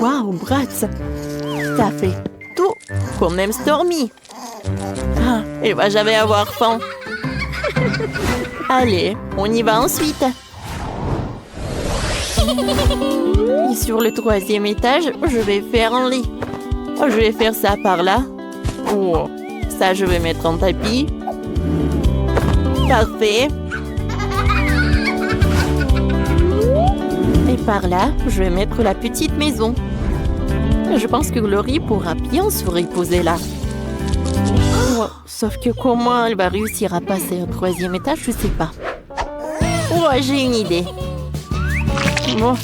Waouh, Bratz. T'as fait tout comme même Stormy. Elle va jamais avoir faim. Allez, on y va ensuite. Et sur le 3e étage, je vais faire un lit. Je vais faire ça par là. Oh, ça, je vais mettre un tapis. Parfait. Et par là, je vais mettre la petite maison. Je pense que Glory pourra bien se reposer là. Oh, sauf que comment elle va réussir à passer au 3e étage, je sais pas. Oh, j'ai une idée. Bon,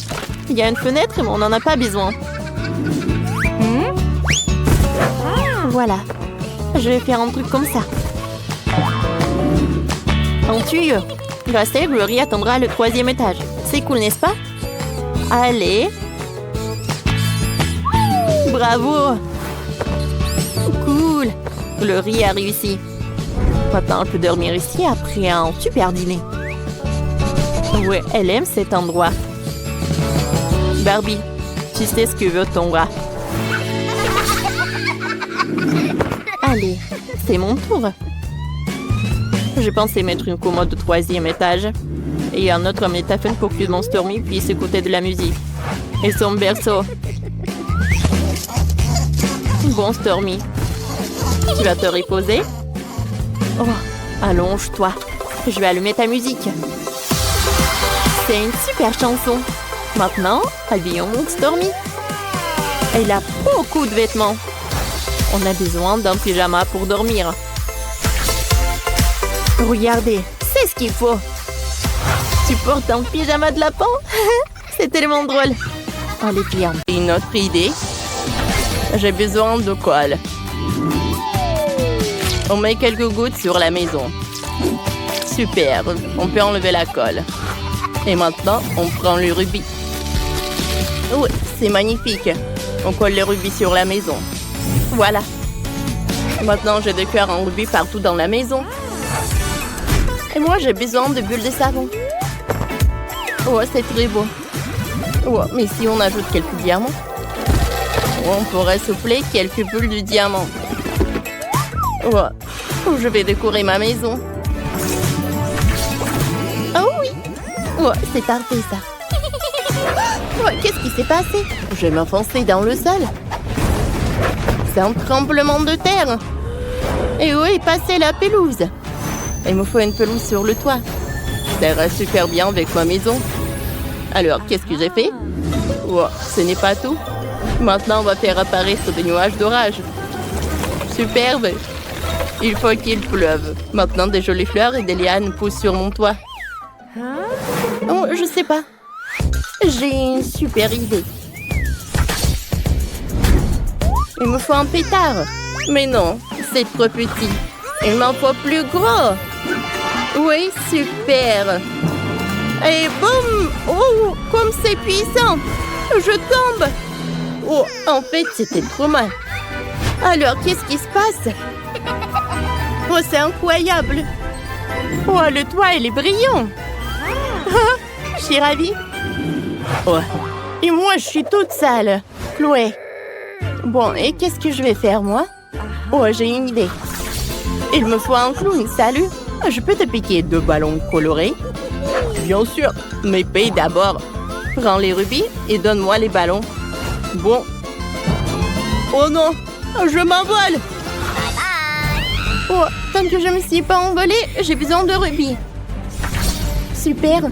il y a une fenêtre, mais on n'en a pas besoin. Voilà. Je vais faire un truc comme ça. Un tuyau. Grâce à elle, Glory attendra le 3e étage. C'est cool, n'est-ce pas? Allez. Bravo. Cool. Glory a réussi. Maintenant, elle peut dormir ici après un super dîner. Ouais, elle aime cet endroit. Barbie, tu sais ce que veut ton rat. Allez, c'est mon tour. Je pensais mettre une commode au 3e étage et un autre métaphone pour que mon Stormy puisse écouter de la musique. Et son berceau. Bon, Stormy, tu vas te reposer? Oh, allonge-toi. Je vais allumer ta musique. C'est une super chanson. Maintenant, habillons Stormy. Elle a beaucoup de vêtements. On a besoin d'un pyjama pour dormir. Regardez, c'est ce qu'il faut. Tu portes un pyjama de lapin? C'est tellement drôle. Oh, les clients. Une autre idée. J'ai besoin de colle. On met quelques gouttes sur la maison. Super, on peut enlever la colle. Et maintenant, on prend le rubis. Oui, c'est magnifique. On colle les rubis sur la maison. Voilà. Maintenant, je décore un rubis partout dans la maison. Et moi, j'ai besoin de bulles de savon. Oh, c'est très beau. Oh, mais si on ajoute quelques diamants, on pourrait souffler quelques bulles de diamant. Oh, je vais décorer ma maison. Oh oui. Oh, c'est parfait ça. Oh, qu'est-ce qui s'est passé? Je vais m'enfoncer dans le sol. C'est un tremblement de terre. Et où est passée la pelouse? Il me faut une pelouse sur le toit. Ça ira super bien avec ma maison. Alors, qu'est-ce que j'ai fait? Oh, ce n'est pas tout. Maintenant, on va faire apparaître des nuages d'orage. Superbe. Il faut qu'il pleuve. Maintenant, des jolies fleurs et des lianes poussent sur mon toit. Oh, je sais pas. J'ai une super idée. Il me faut un pétard. Mais non, c'est trop petit. Il m'en faut plus gros. Oui, super. Et boum! Oh, comme c'est puissant! Je tombe! Oh, en fait, c'était trop mal. Alors, qu'est-ce qui se passe? Oh, c'est incroyable! Oh, le toit, il est brillant! Je suis ravie. Oh, et moi, je suis toute sale. Chloé. Bon, et qu'est-ce que je vais faire, moi? Oh, j'ai une idée. Il me faut un clown, salut! Je peux te piquer 2 ballons colorés? Bien sûr, mais paye d'abord. Prends les rubis et donne-moi les ballons. Bon. Oh non, je m'envole. Oh, tant que je me suis pas envolée, j'ai besoin de rubis. Super.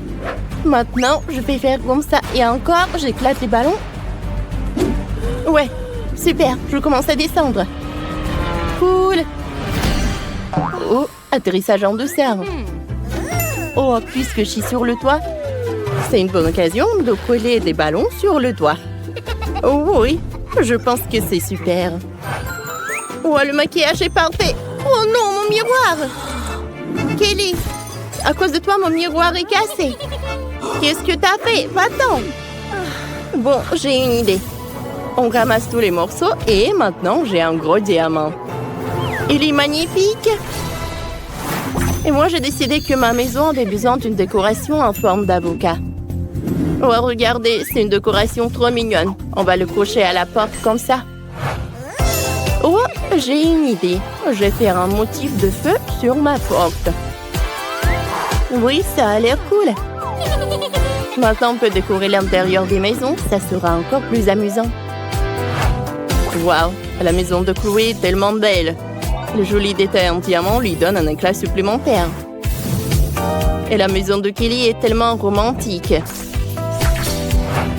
Maintenant, je vais faire comme ça. Et encore, j'éclate les ballons. Ouais, super. Je commence à descendre. Cool. Oh, atterrissage en douceur. Oh, puisque je suis sur le toit, c'est une bonne occasion de coller des ballons sur le toit. Oh oui, je pense que c'est super. Oh, le maquillage est parfait. Oh non, mon miroir. Kelly, à cause de toi, mon miroir est cassé. Qu'est-ce que t'as fait? Va-t'en. Bon, j'ai une idée. On ramasse tous les morceaux et maintenant, j'ai un gros diamant. Il est magnifique. Et moi, j'ai décidé que ma maison avait besoin d'une décoration en forme d'avocat. Oh, regardez, c'est une décoration trop mignonne. On va le cocher à la porte comme ça. Oh, j'ai une idée. Je vais faire un motif de feu sur ma porte. Oui, ça a l'air cool. Maintenant, on peut décorer l'intérieur des maisons. Ça sera encore plus amusant. Waouh, la maison de Chloé est tellement belle. Le joli détail en diamant lui donne un éclat supplémentaire. Et la maison de Kelly est tellement romantique.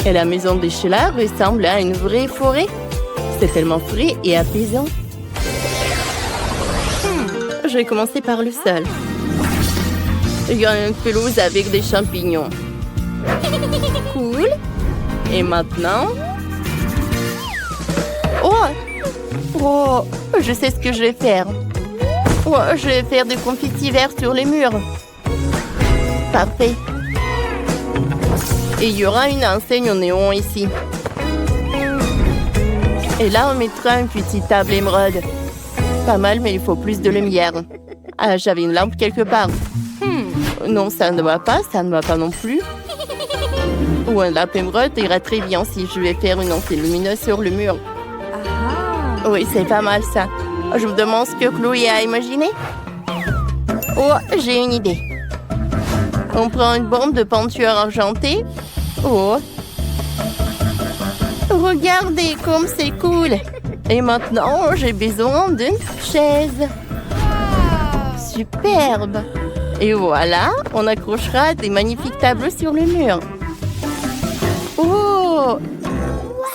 Et la maison de Sheila ressemble à une vraie forêt. C'est tellement frais et apaisant. Je vais commencer par le sol. Il y a une pelouse avec des champignons. Cool. Et maintenant... Oh, je sais ce que je vais faire. Oh, je vais faire des confettis verts sur les murs. Parfait. Et il y aura une enseigne au néon ici. Et là, on mettra une petite table émeraude. Pas mal, mais il faut plus de lumière. Ah, j'avais une lampe quelque part. Non, ça ne va pas, ça ne va pas non plus. Ou un lampe émeraude ira très bien si je vais faire une enseigne lumineuse sur le mur. Oui, c'est pas mal ça. Je me demande ce que Chloé a imaginé. Oh, j'ai une idée. On prend une bombe de peinture argentée. Oh. Regardez comme c'est cool. Et maintenant, j'ai besoin d'une chaise. Superbe. Et voilà, on accrochera des magnifiques tableaux sur le mur. Oh,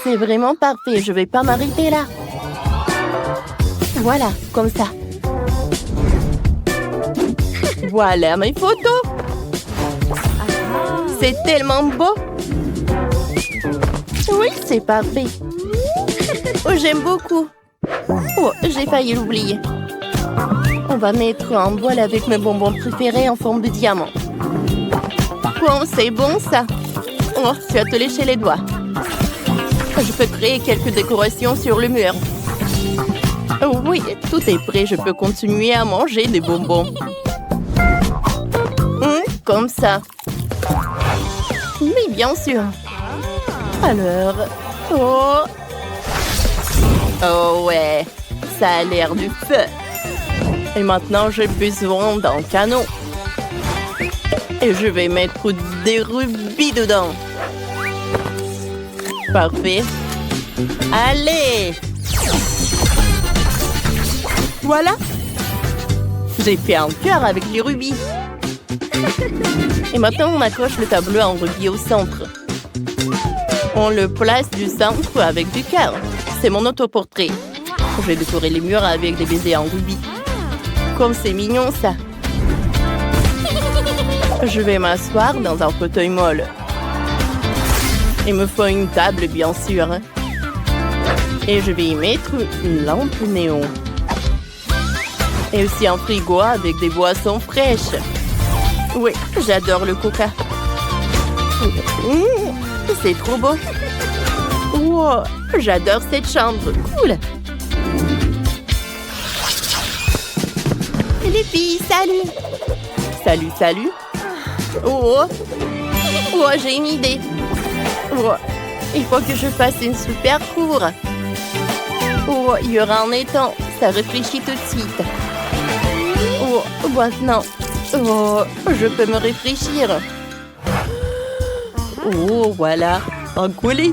c'est vraiment parfait. Je vais pas m'arrêter là. Voilà, comme ça. Voilà mes photos. C'est tellement beau. Oui, c'est parfait. Oh, j'aime beaucoup. Oh, j'ai failli l'oublier. On va mettre un bol avec mes bonbons préférés en forme de diamant. Oh, c'est bon ça. Oh, tu as te léché les doigts. Je peux créer quelques décorations sur le mur. Oh oui, tout est prêt. Je peux continuer à manger des bonbons. Comme ça. Oui, bien sûr. Alors... Oh ouais, ça a l'air du feu. Et maintenant, j'ai besoin d'un canon. Et je vais mettre des rubis dedans. Parfait. Allez! Voilà. J'ai fait un cœur avec les rubis. Et maintenant, on accroche le tableau en rubis au centre. On le place du centre avec du cœur. C'est mon autoportrait. Je vais décorer les murs avec des baisers en rubis. Comme c'est mignon, ça. Je vais m'asseoir dans un fauteuil molle. Il me faut une table, bien sûr. Et je vais y mettre une lampe néon. Et aussi un frigo avec des boissons fraîches. Oui, j'adore le coca. C'est trop beau. Wow, j'adore cette chambre. Cool. Les filles, salut. Salut, salut. Oh, j'ai une idée. Oh, il faut que je fasse une super cour. Oh, il y aura un étang. Ça réfléchit tout de suite. Oh, maintenant. Oh, je peux me réfléchir. Oh, voilà. Un collet.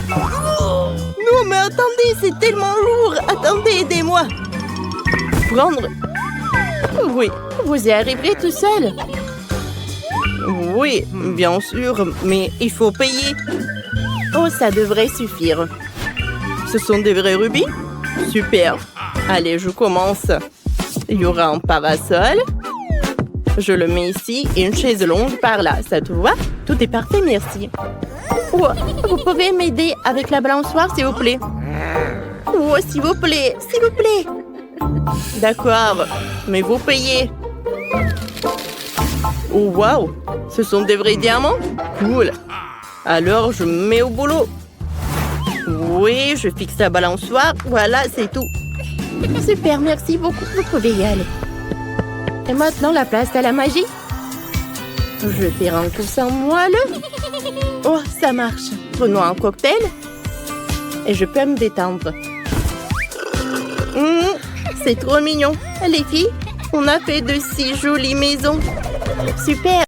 Non, mais attendez, c'est tellement lourd. Attendez, aidez-moi. Prendre Oui, vous y arriverez tout seul. Oui, bien sûr, mais il faut payer. Oh, ça devrait suffire. Ce sont des vrais rubis? Super. Allez, je commence. Il y aura un parasol. Je le mets ici et une chaise longue par là. Ça te va? Tout est parfait, merci. Oh, vous pouvez m'aider avec la balançoire, s'il vous plaît? Oh, s'il vous plaît, s'il vous plaît. D'accord, mais vous payez. Oh, waouh, ce sont des vrais diamants? Cool. Alors, je me mets au boulot. Oui, je fixe la balançoire. Voilà, c'est tout. Super, merci beaucoup. Vous pouvez y aller. Et maintenant, la place à la magie. Je vais faire un coussin moelleux. Oh, ça marche. Prenons un cocktail. Et je peux me détendre. C'est trop mignon. Les filles, on a fait de si jolies maisons. Super.